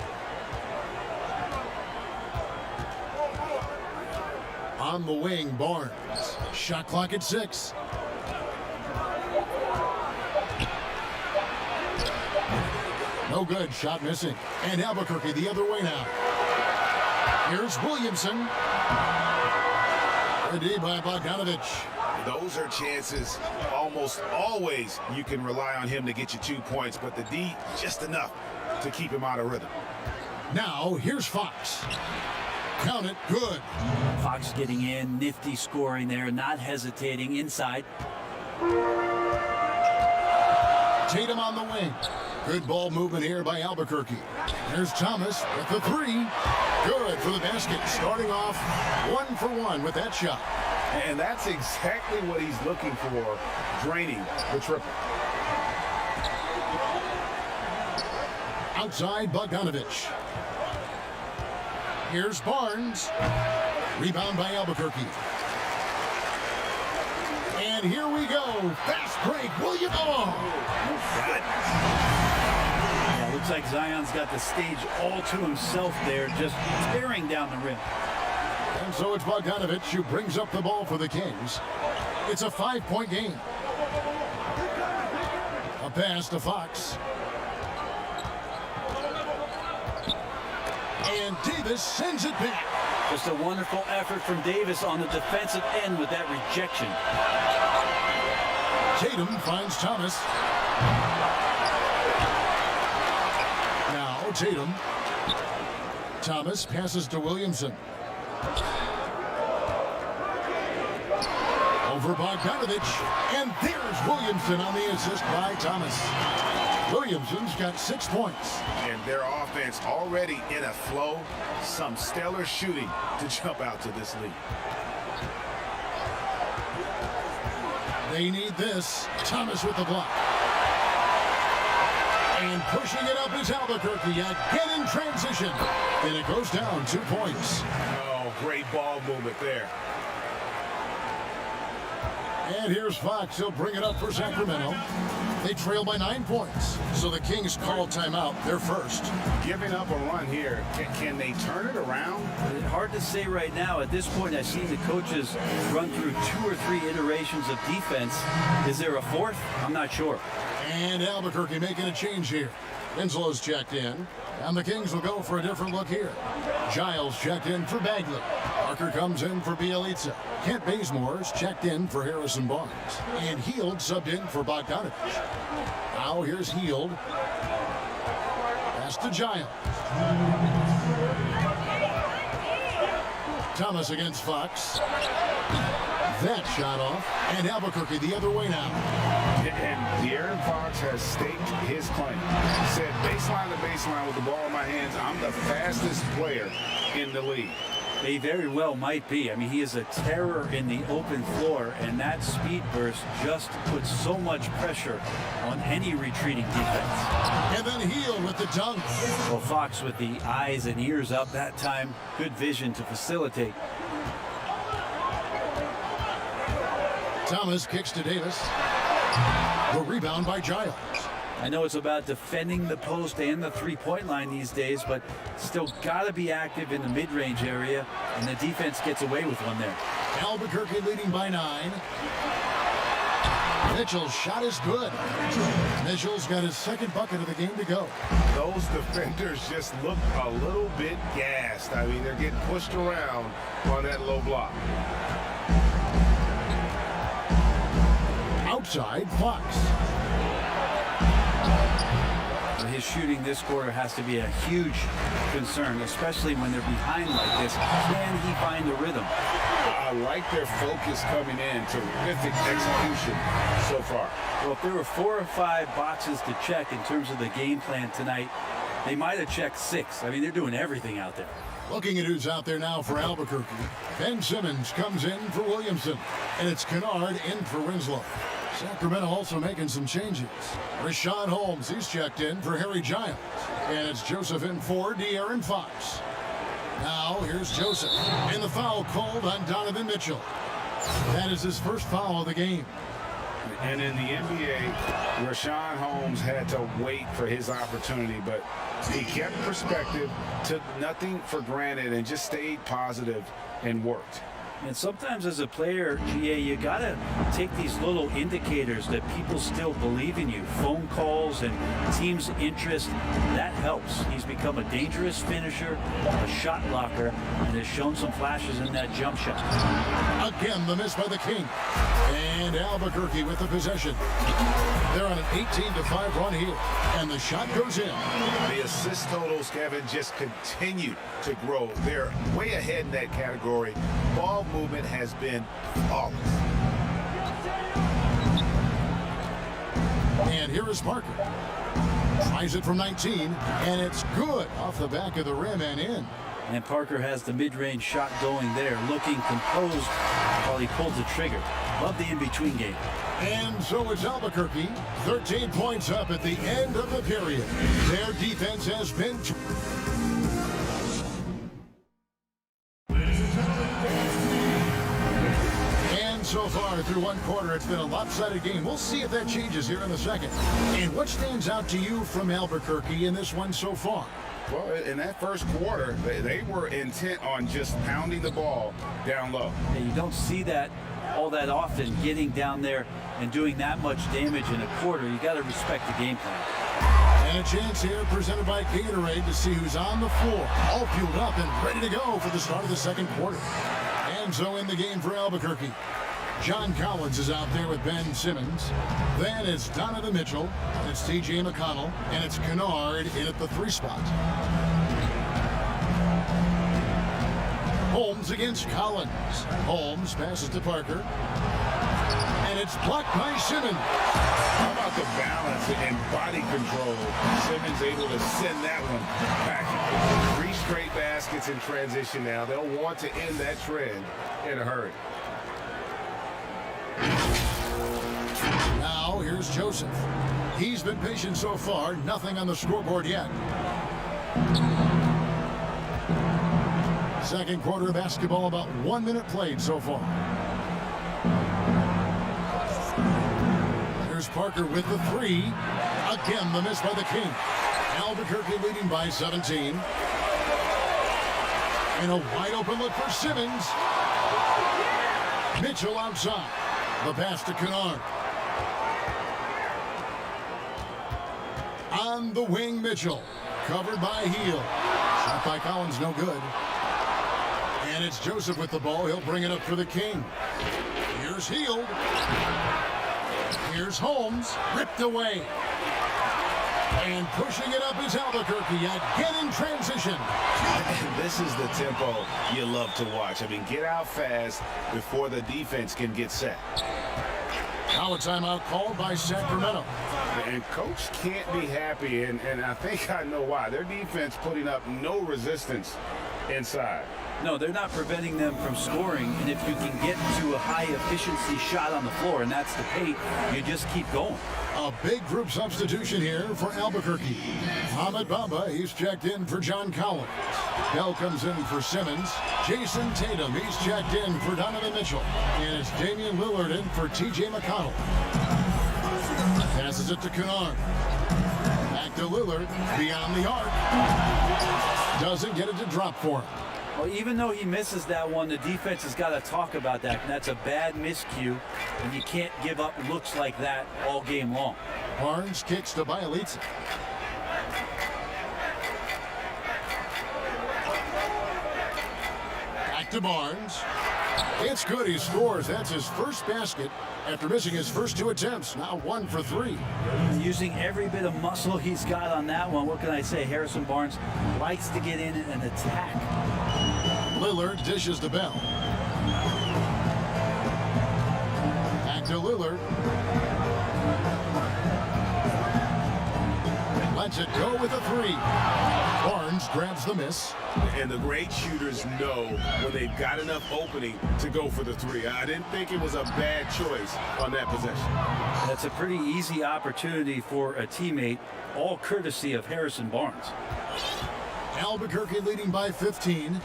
On the wing, Barnes. Shot clock at 6. No good. Shot missing. And Albuquerque the other way now. Here's Williamson. Ready by Bogdanovich. Those are chances almost always you can rely on him to get you 2 points, but the D just enough to keep him out of rhythm. Now here's Fox. Count it. Good. Fox getting in, nifty scoring there, not hesitating inside. Tatum on the wing. Good ball movement here by Albuquerque. There's Thomas with the 3. Good for the basket. Starting off 1 for 1 with that shot. And that's exactly what he's looking for, draining the triple. Outside Bogdanovich. Here's Barnes. Rebound by Albuquerque. And here we go. Fast break. William. Oh, Yeah, looks like Zion's got the stage all to himself there, just tearing down the rim. and so it's Bogdanovich who brings up the ball for the Kings. It's a 5-point game. A pass to Fox. And Davis sends it back. Just a wonderful effort from Davis on the defensive end with that rejection. Tatum finds Thomas. Now Tatum. Thomas passes to Williamson. Over Bogdanovich. And there's Williamson on the assist by Thomas. Williamson's got 6 points. And their offense already in a flow. Some stellar shooting to jump out to this lead. They need this. Thomas with the block. And pushing it up is Albuquerque again in transition. And it goes down 2 points. Oh, great ball movement there. And here's Fox. He'll bring it up for Sacramento. They trail by 9 points. So the Kings call timeout. They're first. Giving up a run here. Can they turn it around? Hard to say right now. At this point, I've seen the coaches run through 2 or 3 iterations of defense. Is there a fourth? I'm not sure. And Albuquerque making a change here. Winslow's checked in. And the Kings will go for a different look here. Giles checked in for Bagley. Parker comes in for Bjelica. Kent Bazemore's checked in for Harrison Barnes. And Hield subbed in for Bogdanovich. Now here's Hield. Pass to Giles. Thomas against Fox. That shot off. And Albuquerque the other way now. And De'Aaron Fox has staked his claim. He said, baseline to baseline with the ball in my hands, I'm the fastest player in the league. They very well might be. I mean, he is a terror in the open floor, and that speed burst just puts so much pressure on any retreating defense. And then Hield with the dunk. Well, Fox with the eyes and ears up that time. Good vision to facilitate. Thomas kicks to Davis. The rebound by Giles. I know it's about defending the post and the three-point line these days, but still got to be active in the mid-range area, and the defense gets away with one there. Albuquerque leading by 9. Mitchell's shot is good. Mitchell's got his second bucket of the game to go. Those defenders just look a little bit gassed. I mean, they're getting pushed around on that low block. Outside, Fox. His shooting this quarter has to be a huge concern, especially when they're behind like this. Can he find the rhythm? I like their focus coming in. Terrific execution so far. Well, if there were 4 or 5 boxes to check in terms of the game plan tonight, they might have checked 6. I mean, they're doing everything out there. Looking at who's out there now for Albuquerque. Ben Simmons comes in for Williamson. And it's Kennard in for Winslow. Sacramento also making some changes. Rashawn Holmes, he's checked in for Harry Giles. And it's Joseph in for De'Aaron Fox. Now here's Joseph. And the foul called on Donovan Mitchell. That is his first foul of the game. And in the NBA, Rashawn Holmes had to wait for his opportunity, but he kept perspective, took nothing for granted, and just stayed positive and worked. And sometimes as a player, GA, you got to take these little indicators that people still believe in you. Phone calls and team's interest, that helps. He's become a dangerous finisher, a shot blocker, and has shown some flashes in that jump shot. Again, the miss by the King. And Albuquerque with the possession. They're on an 18-5 run here. And the shot goes in. The assist totals, Kevin, just continue to grow. They're way ahead in that category. Ball movement has been flawless. And here is Parker. Tries it from 19, and it's good off the back of the rim and in. And Parker has the mid-range shot going there, looking composed while he pulls the trigger. Love the in-between game. And so it's Albuquerque, 13 points up at the end of the period. Their defense has been... So far through one quarter, it's been a lopsided game. We'll see if that changes here in the second. And what stands out to you from Albuquerque in this one so far? Well, in that first quarter, they were intent on just pounding the ball down low. Yeah, you don't see that all that often, getting down there and doing that much damage in a quarter. You got to respect the game plan. And a chance here presented by Gatorade to see who's on the floor, all fueled up and ready to go for the start of the second quarter. And so in the game for Albuquerque, John Collins is out there with Ben Simmons. Then it's Donovan Mitchell, it's TJ McConnell, and it's Kennard in at the 3 spot. Holmes against Collins. Holmes passes to Parker. And it's blocked by Simmons. How about the balance and body control? Simmons able to send that one back. 3 straight baskets in transition now. They'll want to end that trend in a hurry. Now here's Joseph. He's been patient so far, nothing on the scoreboard yet. Second quarter of basketball, about 1 minute played so far. Here's Parker with the 3. Again, the miss by the King. Albuquerque leading by 17. And a wide open look for Simmons. Mitchell outside. The pass to Kennard. On the wing, Mitchell. Covered by Heel. Shot by Collins, no good. And it's Joseph with the ball. He'll bring it up for the King. Here's Heel. Here's Holmes. Ripped away. And pushing it up is Albuquerque again in transition. This is the tempo you love to watch. I mean, get out fast before the defense can get set. Now a timeout called by Sacramento. And coach can't be happy, and I think I know why. Their defense putting up no resistance inside. No, they're not preventing them from scoring, and if you can get to a high-efficiency shot on the floor, and that's the paint, you just keep going. A big group substitution here for Albuquerque. Ahmed Bamba, he's checked in for John Collins. Bell comes in for Simmons. Jason Tatum, he's checked in for Donovan Mitchell. And it's Damian Lillard in for TJ McConnell. Passes it to Kennard. Back to Lillard, beyond the arc. Doesn't get it to drop for him. Well, even though he misses that one, the defense has got to talk about that. And that's a bad miscue, and you can't give up looks like that all game long. Barnes kicks to Bielitsa. Back to Barnes. It's good, he scores. That's his first basket after missing his first 2 attempts. Now 1 for 3. Using every bit of muscle he's got on that one. What can I say? Harrison Barnes likes to get in and attack. Lillard dishes to Bell. Back to Lillard. Lets it go with a 3. Barnes grabs the miss. And the great shooters know when they've got enough opening to go for the three. I didn't think it was a bad choice on that possession. That's a pretty easy opportunity for a teammate, all courtesy of Harrison Barnes. Albuquerque leading by 15.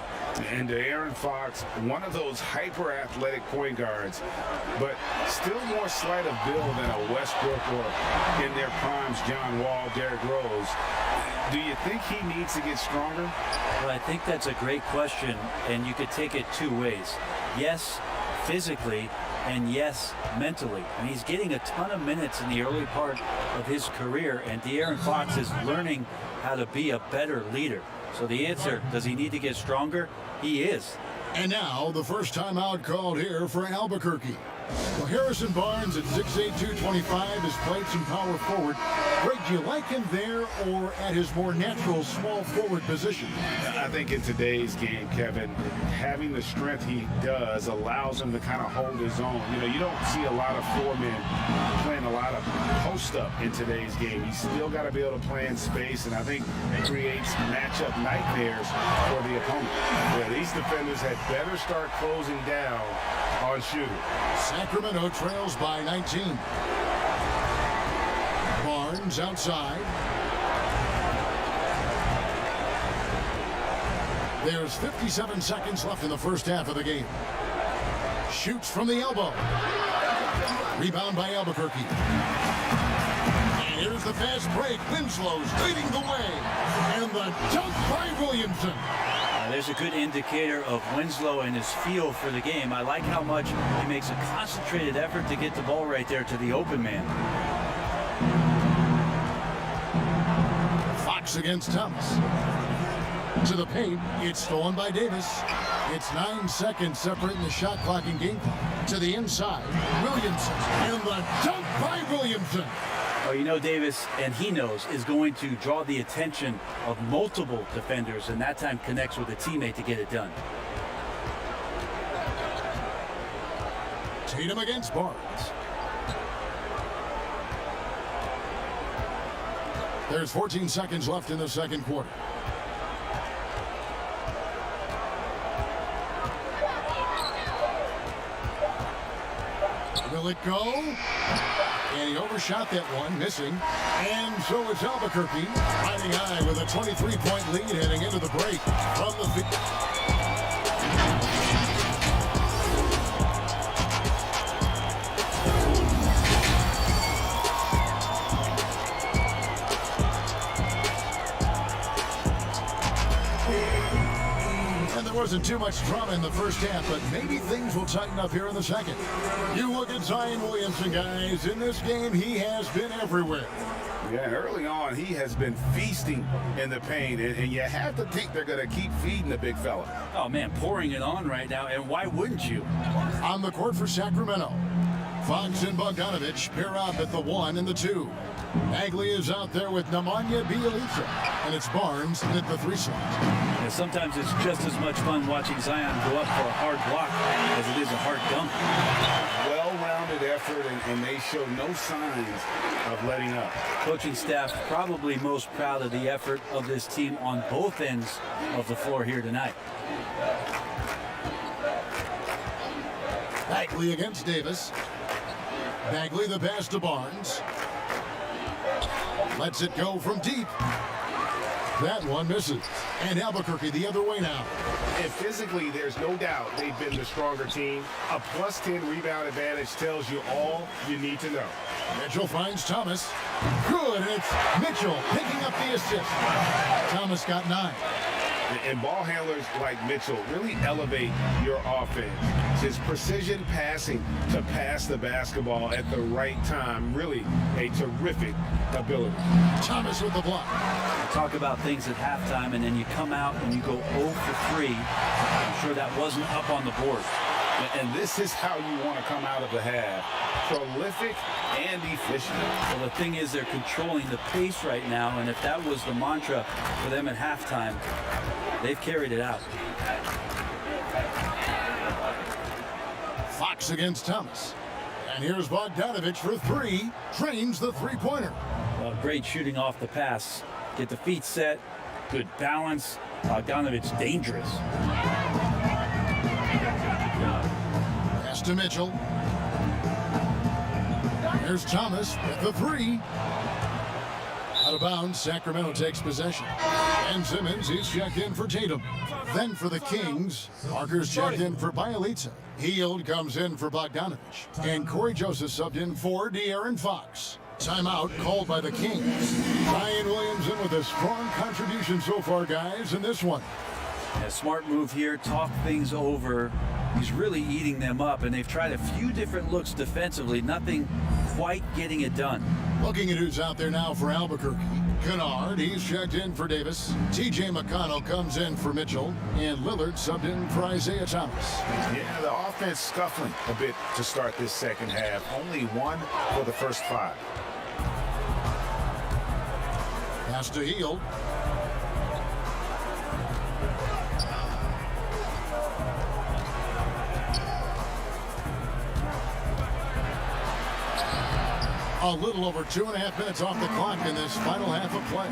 And De'Aaron Fox, one of those hyper-athletic point guards, but still more slight of build than a Westbrook or in their primes, John Wall, Derrick Rose. Do you think he needs to get stronger? Well, I think that's a great question, and you could take it two ways. Yes, physically, and yes, mentally. And he's getting a ton of minutes in the early part of his career, and De'Aaron Fox is learning how to be a better leader. So the answer, does he need to get stronger? He is. And now the first timeout called here for Albuquerque. Well, Harrison Barnes at 6'8", 225 has played some power forward. Greg, do you like him there or at his more natural small forward position? I think in today's game, Kevin, having the strength he does allows him to kind of hold his own. You know, you don't see a lot of four men playing a lot of post-up in today's game. You still got to be able to play in space, and I think it creates matchup nightmares for the opponent. Yeah, these defenders had better start closing down on shooting. Sacramento trails by 19. Barnes outside. There's 57 seconds left in the first half of the game. Shoots from the elbow. Rebound by Albuquerque. And here's the fast break. Winslow's leading the way. And the dunk by Williamson. There's a good indicator of Winslow and his feel for the game. I like how much he makes a concentrated effort to get the ball right there to the open man. Fox against Thomas. To the paint, it's stolen by Davis. It's 9 seconds separating the shot clock and game clock. To the inside, Williamson. And the dunk by Williamson. Oh, you know, Davis, and he knows, is going to draw the attention of multiple defenders, and that time connects with a teammate to get it done. Tatum against Barnes. There's 14 seconds left in the second quarter. Will it go? And he overshot that one, missing. And so it's Albuquerque riding high with a 23-point lead heading into the break from the field. Wasn't too much drama in the first half, but maybe things will tighten up here in the second. You look at Zion Williamson, guys. In this game, he has been everywhere. Yeah, early on, he has been feasting in the paint, and you have to think they're going to keep feeding the big fella. Oh, man, pouring it on right now, and why wouldn't you? On the court for Sacramento, Fox and Bogdanovich pair up at the 1 and the 2. Bagley is out there with Nemanja Bjelica, and it's Barnes at the 3 slot. Yeah, sometimes it's just as much fun watching Zion go up for a hard block as it is a hard dunk. Well-rounded effort, and they show no signs of letting up. Coaching staff probably most proud of the effort of this team on both ends of the floor here tonight. Bagley against Davis. Bagley the pass to Barnes. Lets it go from deep. That one misses. And Albuquerque the other way now. And physically, there's no doubt they've been the stronger team. A +10 rebound advantage tells you all you need to know. Mitchell finds Thomas. Good, and it's Mitchell picking up the assist. Thomas got 9. And ball handlers like Mitchell really elevate your offense. His precision passing to pass the basketball at the right time, really a terrific ability. Thomas with the block. Talk about things at halftime, and then you come out and you go 0 for 3. I'm sure that wasn't up on the board. And this is how you want to come out of the half. Prolific and efficient. Well, the thing is, they're controlling the pace right now, and if that was the mantra for them at halftime, they've carried it out. Fox against Thomas. And here's Bogdanovich for 3. Trains the three-pointer. Well, great shooting off the pass. Get the feet set, good balance. Bogdanovich dangerous. Pass to Mitchell. There's Thomas with the three. Out of bounds, Sacramento takes possession. And Simmons, he's checked in for Tatum. Then for the Kings, Parker's checked in for Bielitsa. Hield comes in for Bogdanovich. And Corey Joseph subbed in for De'Aaron Fox. Timeout called by the Kings. Ryan Williamson with a strong contribution so far, guys, in this one. A smart move here, talk things over. He's really eating them up, and they've tried a few different looks defensively, nothing quite getting it done. Looking at who's out there now for Albuquerque. Kennard, he's checked in for Davis. TJ McConnell comes in for Mitchell. And Lillard subbed in for Isaiah Thomas. Yeah, the offense scuffling a bit to start this second half. Only one for the first 5. Pass to Hield. A little over 2.5 minutes off the clock in this final half of play.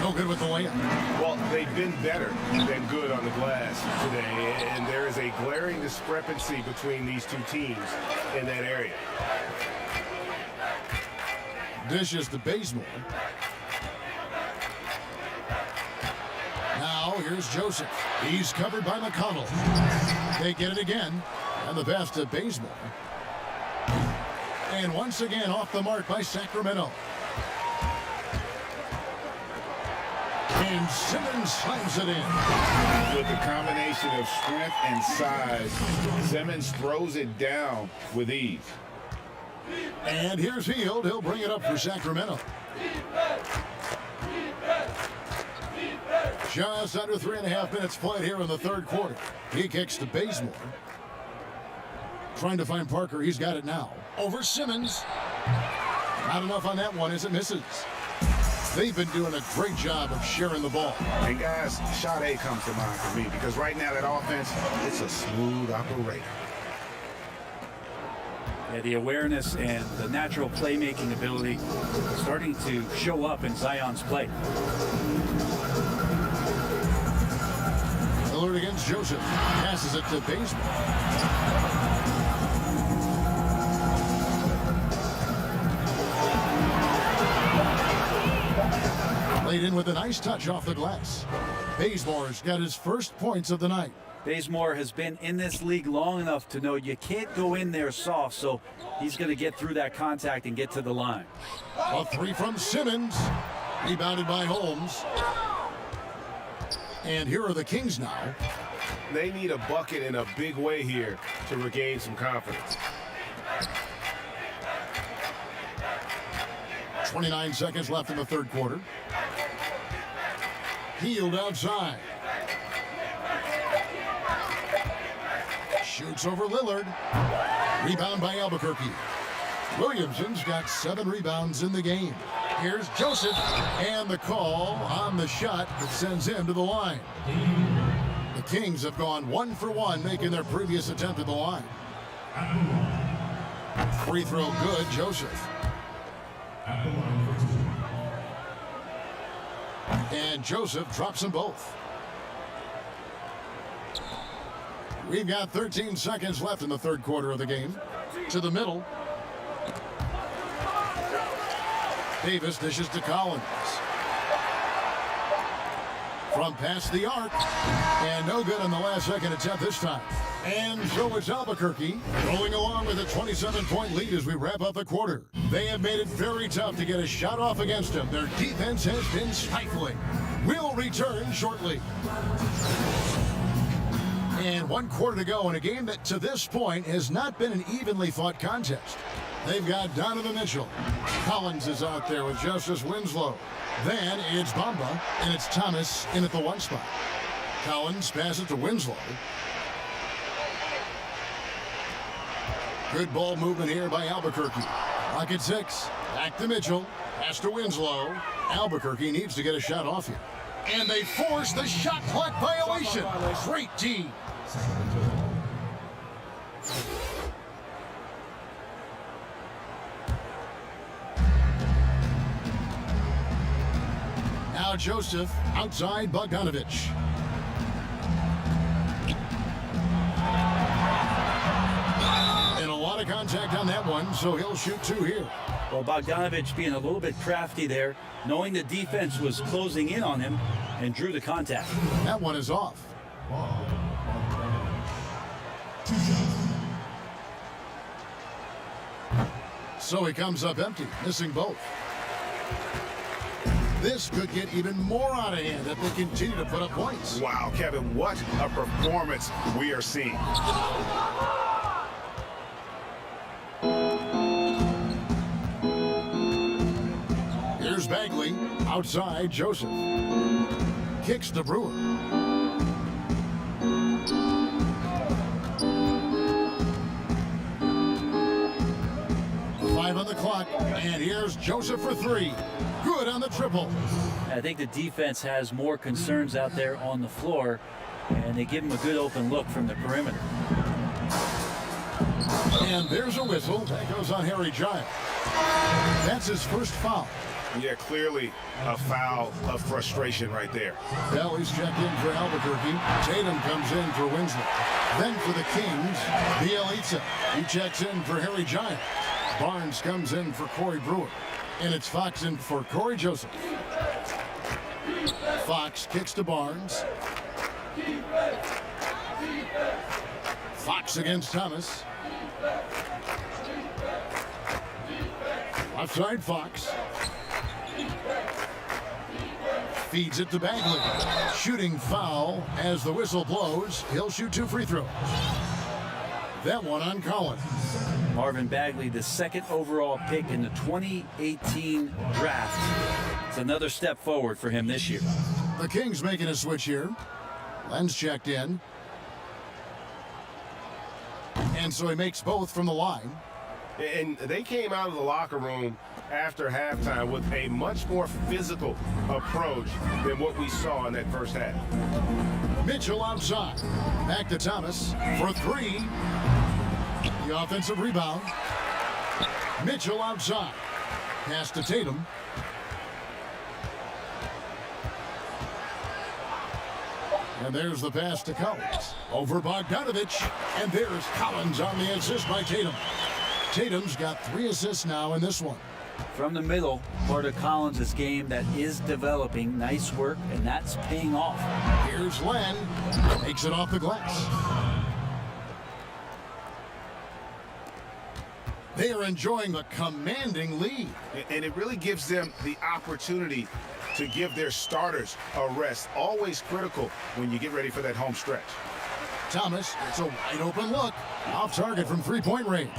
No good with the layup. Well, they've been better than good on the glass today, and there is a glaring discrepancy between these two teams in that area. Dishes to Bazemore. Now here's Joseph. He's covered by McConnell. They get it again, and the pass to Bazemore. And once again off the mark by Sacramento. And Simmons slams it in. With the combination of strength and size, Simmons throws it down with ease. And here's Hield. He'll bring it up for Sacramento. Just under 3.5 minutes played here in the third quarter. He kicks to Bazemore. Trying to find Parker. He's got it now. Over Simmons. Not enough on that one as it misses. They've been doing a great job of sharing the ball. And guys, shot A comes to mind for me because right now that offense, it's a smooth operator. Yeah, the awareness and the natural playmaking ability starting to show up in Zion's play. Lillard against Joseph. Passes it to Bazemore. Laid in with a nice touch off the glass. Bazemore's got his first points of the night. Bazemore has been in this league long enough to know you can't go in there soft, so he's going to get through that contact and get to the line. A three from Simmons. Rebounded by Holmes. And here are the Kings now. They need a bucket in a big way here to regain some confidence. 29 seconds left in the third quarter. Hield outside. Shoots over Lillard. Rebound by Albuquerque. Williamson's got 7 rebounds in the game. Here's Joseph, and the call on the shot that sends him to the line. The Kings have gone 1 for 1, making their previous attempt at the line. Free throw good, Joseph. And Joseph drops them both. We've got 13 seconds left in the third quarter of the game. To the middle. Davis dishes to Collins. From past the arc. And no good on the last second attempt this time. And so it's Albuquerque rolling along with a 27-point lead as we wrap up the quarter. They have made it very tough to get a shot off against them. Their defense has been stifling. We'll return shortly. And 1 quarter to go in a game that to this point has not been an evenly fought contest. They've got Donovan Mitchell. Collins is out there with Justice Winslow. Then it's Bamba, and it's Thomas in at the 1 spot. Collins passes to Winslow. Good ball movement here by Albuquerque. Clock at 6. Back to Mitchell. Pass to Winslow. Albuquerque needs to get a shot off here. And they force the shot clock violation. Great D. Now Now Joseph outside Bogdanovich. And a lot of contact on that one, so he'll shoot 2 here. Well, Bogdanovich being a little bit crafty there, knowing the defense was closing in on him, and drew the contact. That one is off. So he comes up empty, missing both. This could get even more out of hand if they continue to put up points. Wow, Kevin, what a performance we are seeing. Here's Bagley, outside Joseph. Kicks to Brewer. Five on the clock, and here's Joseph for 3. Good on the triple. I think the defense has more concerns out there on the floor, and they give him a good open look from the perimeter. And there's a whistle. That goes on Harry Giles. That's his first foul. Yeah, clearly a foul of frustration right there. Bell is checked in for Albuquerque. Tatum comes in for Winslow. Then for the Kings, Bielitsa. He checks in for Harry Giles. Barnes comes in for Corey Brewer. And it's Fox in for Corey Joseph. Fox kicks to Barnes. Fox against Thomas. Left side Fox. Feeds it to Bagley. Shooting foul as the whistle blows. He'll shoot 2 free throws. That one on Collins. Marvin Bagley, the second overall pick in the 2018 draft. It's another step forward for him this year. The Kings making a switch here. Len's checked in. And so he makes both from the line. And they came out of the locker room after halftime with a much more physical approach than what we saw in that first half. Mitchell outside. Back to Thomas for 3. The offensive rebound. Mitchell outside. Pass to Tatum. And there's the pass to Collins. Over Bogdanovich. And there's Collins on the assist by Tatum. Tatum's got 3 assists now in this one. From the middle, part of Collins' game that is developing. Nice work, and that's paying off. Here's Len. Takes it off the glass. They are enjoying the commanding lead. And it really gives them the opportunity to give their starters a rest. Always critical when you get ready for that home stretch. Thomas, it's a wide open look. Off target from 3-point range.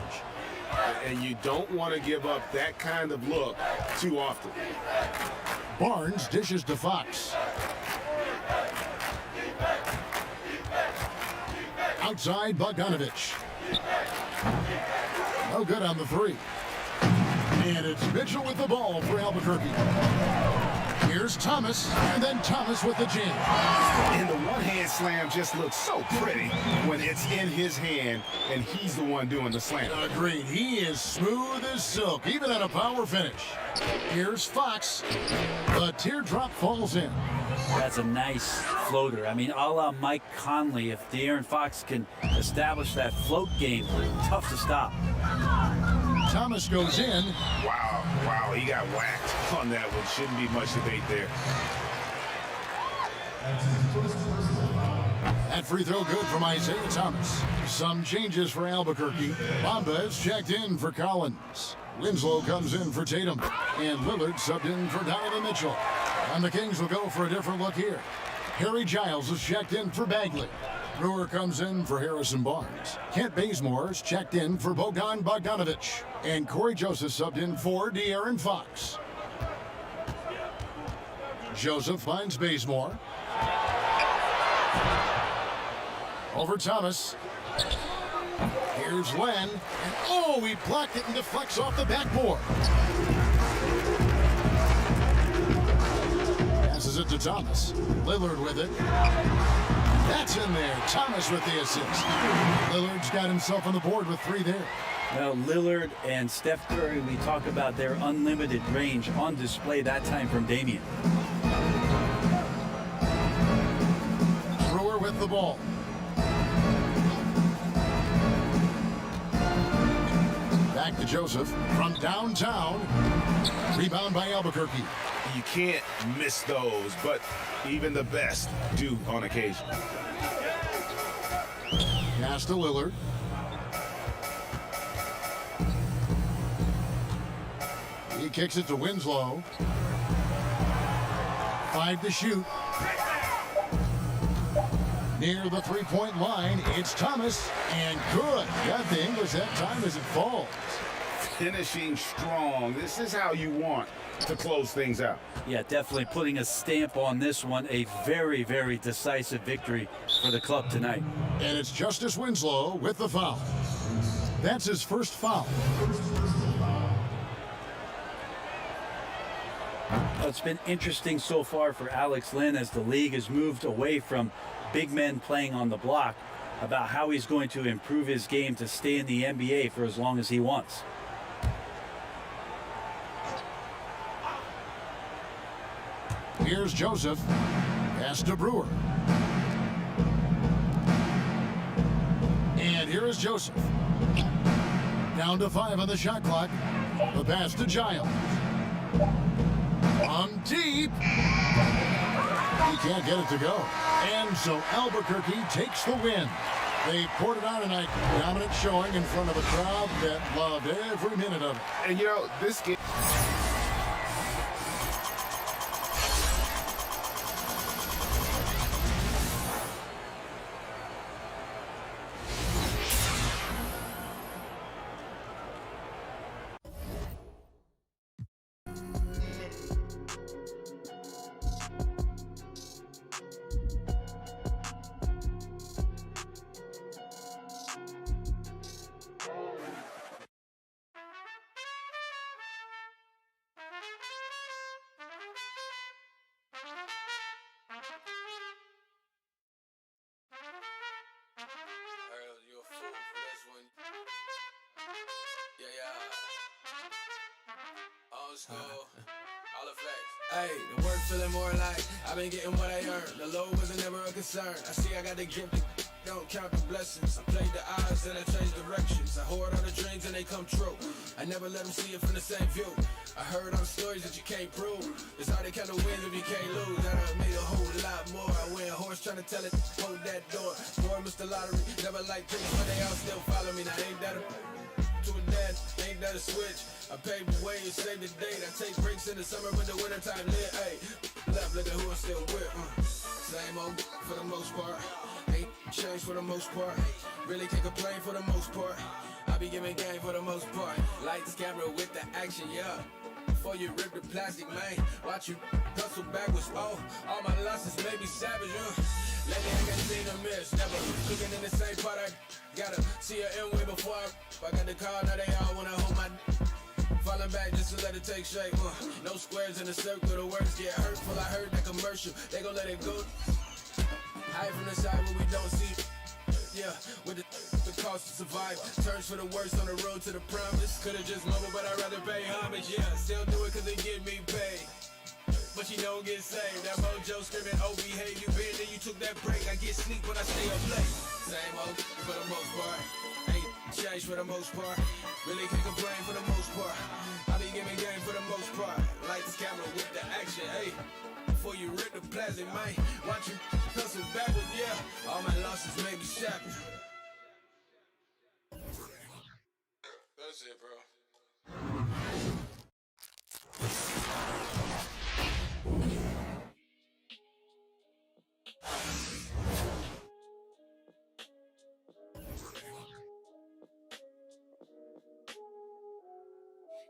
And you don't want to give up that kind of look too often. Barnes dishes to Fox. Outside Bogdanovich. No good on the 3. And it's Mitchell with the ball for Albuquerque. Here's Thomas, and then Thomas with the jam. And the one-hand slam just looks so pretty when it's in his hand and he's the one doing the slam. Agreed. He is smooth as silk, even at a power finish. Here's Fox. The teardrop falls in. That's a nice floater. I mean, a la Mike Conley, if De'Aaron Fox can establish that float game, tough to stop. Thomas goes in. Wow, he got whacked on that one. Shouldn't be much debate there. That free throw good from Isaiah Thomas. Some changes for Albuquerque. Bamba is checked in for Collins. Winslow comes in for Tatum. And Lillard subbed in for Donovan Mitchell. And the Kings will go for a different look here. Harry Giles is checked in for Bagley. Brewer comes in for Harrison Barnes. Kent Bazemore is checked in for Bogdanovich. And Corey Joseph subbed in for De'Aaron Fox. Joseph finds Bazemore. Over Thomas. Here's Len. And oh, he blocked it and deflects off the backboard. Passes it to Thomas. Lillard with it. That's in there. Thomas with the assist. Lillard's got himself on the board with 3 there. Well, Lillard and Steph Curry, we talk about their unlimited range on display that time from Damian. with the ball. Back to Joseph from downtown. Rebound by Albuquerque. You can't miss those, but even the best do on occasion. Pass to Lillard. He kicks it to Winslow. 5 to shoot. Near the three-point line, it's Thomas, and good. Got the English that time as it falls. Finishing strong. This is how you want to close things out. Yeah, definitely putting a stamp on this one. A very, very decisive victory for the club tonight. And it's Justice Winslow with the foul. That's his first foul. Well, it's been interesting so far for Alex Len as the league has moved away from big men playing on the block about how he's going to improve his game to stay in the NBA for as long as he wants. Here's Joseph. Pass to Brewer. And here is Joseph. Down to 5 on the shot clock. The pass to Giles. On deep. He can't get it to go. And so Albuquerque takes the win. They poured it out tonight. Dominant showing in front of a crowd that loved every minute of it. And you know, this game... You a fool for this one. Old school. All effects. Hey, the work feeling more like I've been getting what I earned. The low wasn't never a concern. I see I got the gift. Don't count the blessings. I played the odds and I changed directions. I hoard all the dreams and they come true. I never let them see it from the same view. I heard all the stories that you can't prove. It's hard to count the wins if you can't lose. That done made a whole lot more. I went horse trying to tell it, hold that door. Boy, Mr. Lottery, never liked things, but they all still follow me. Now ain't that to a dad, ain't that a switch? I paved the way and saved the date. I take breaks in the summer when the wintertime lit. Hey, left, look at who I'm still with. Same old for the most part. Ain't changed for the most part. Really can't complain for the most part. I be giving game for the most part. Lights, camera with the action, yeah. Before you rip the plastic, man, watch you hustle backwards. Oh, all my losses made me savage, Lately I ain't seen a miss, never looking in the same part. I gotta see her in way before I got the call. Now they all wanna hold my falling back just to let it take shape. No squares in the circle, the words get hurtful. I heard that commercial, they gon' let it go. Hide from the side where we don't see. Yeah, with the cost to survive. Turns for the worst on the road to the promise. Could've just mumbled, but I'd rather pay homage. Yeah, still do it cause they give me paid. But you don't get saved. That mojo screaming, oh, behave. You been there, you took that break. I get sleep when I stay up late. Same old for the most part. Ain't changed for the most part. Really can't complain for the most part. I be giving game for the most part. Lights, camera with the action, hey. Before you rip the plastic, man, watch you hustle backward, yeah. All my losses made me shatter. That's it, bro.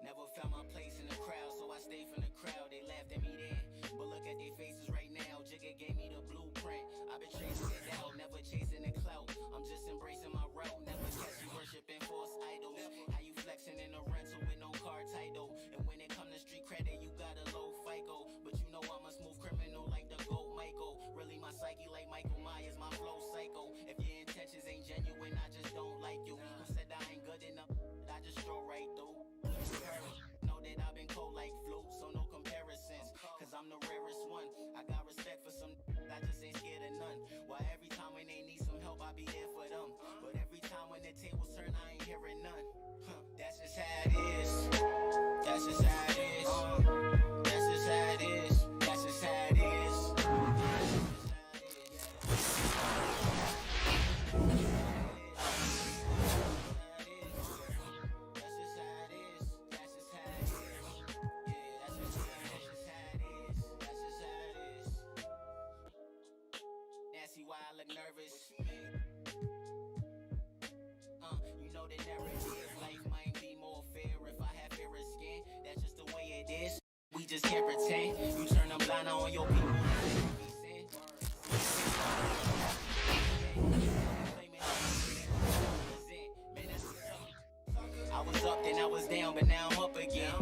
Never found my place in the crowd, so I stayed from the crowd. They laughed at me then, but look at their faces right now. Jigga gave me the blueprint. I've been chasing it down, never chasing the clout. I'm just embracing my route, never catch you worshiping false idols. How you flexing in a rental with no car title? And when it come to street credit, you got a low FICO. But you know I'm a smooth criminal like the GOAT Michael. Really my psyche like Michael Myers, my flow psycho. If your intentions ain't genuine, I just don't like you. Who said I ain't good enough? I just stroll right through. Know that I've been cold like flu, so no comparisons. Cause I'm the rarest one. I got respect for some, I just ain't scared of none. Why every time up, then I was down, but now I'm up again.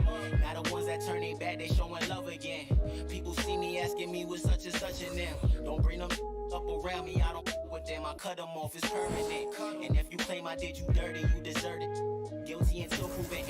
Now the ones that turn their back, they showing love again. People see me asking me what's such and such in them. Don't bring them up around me, I don't with them. I cut them off, it's permanent. And if you claim I did you dirty, you deserve it. Guilty until proven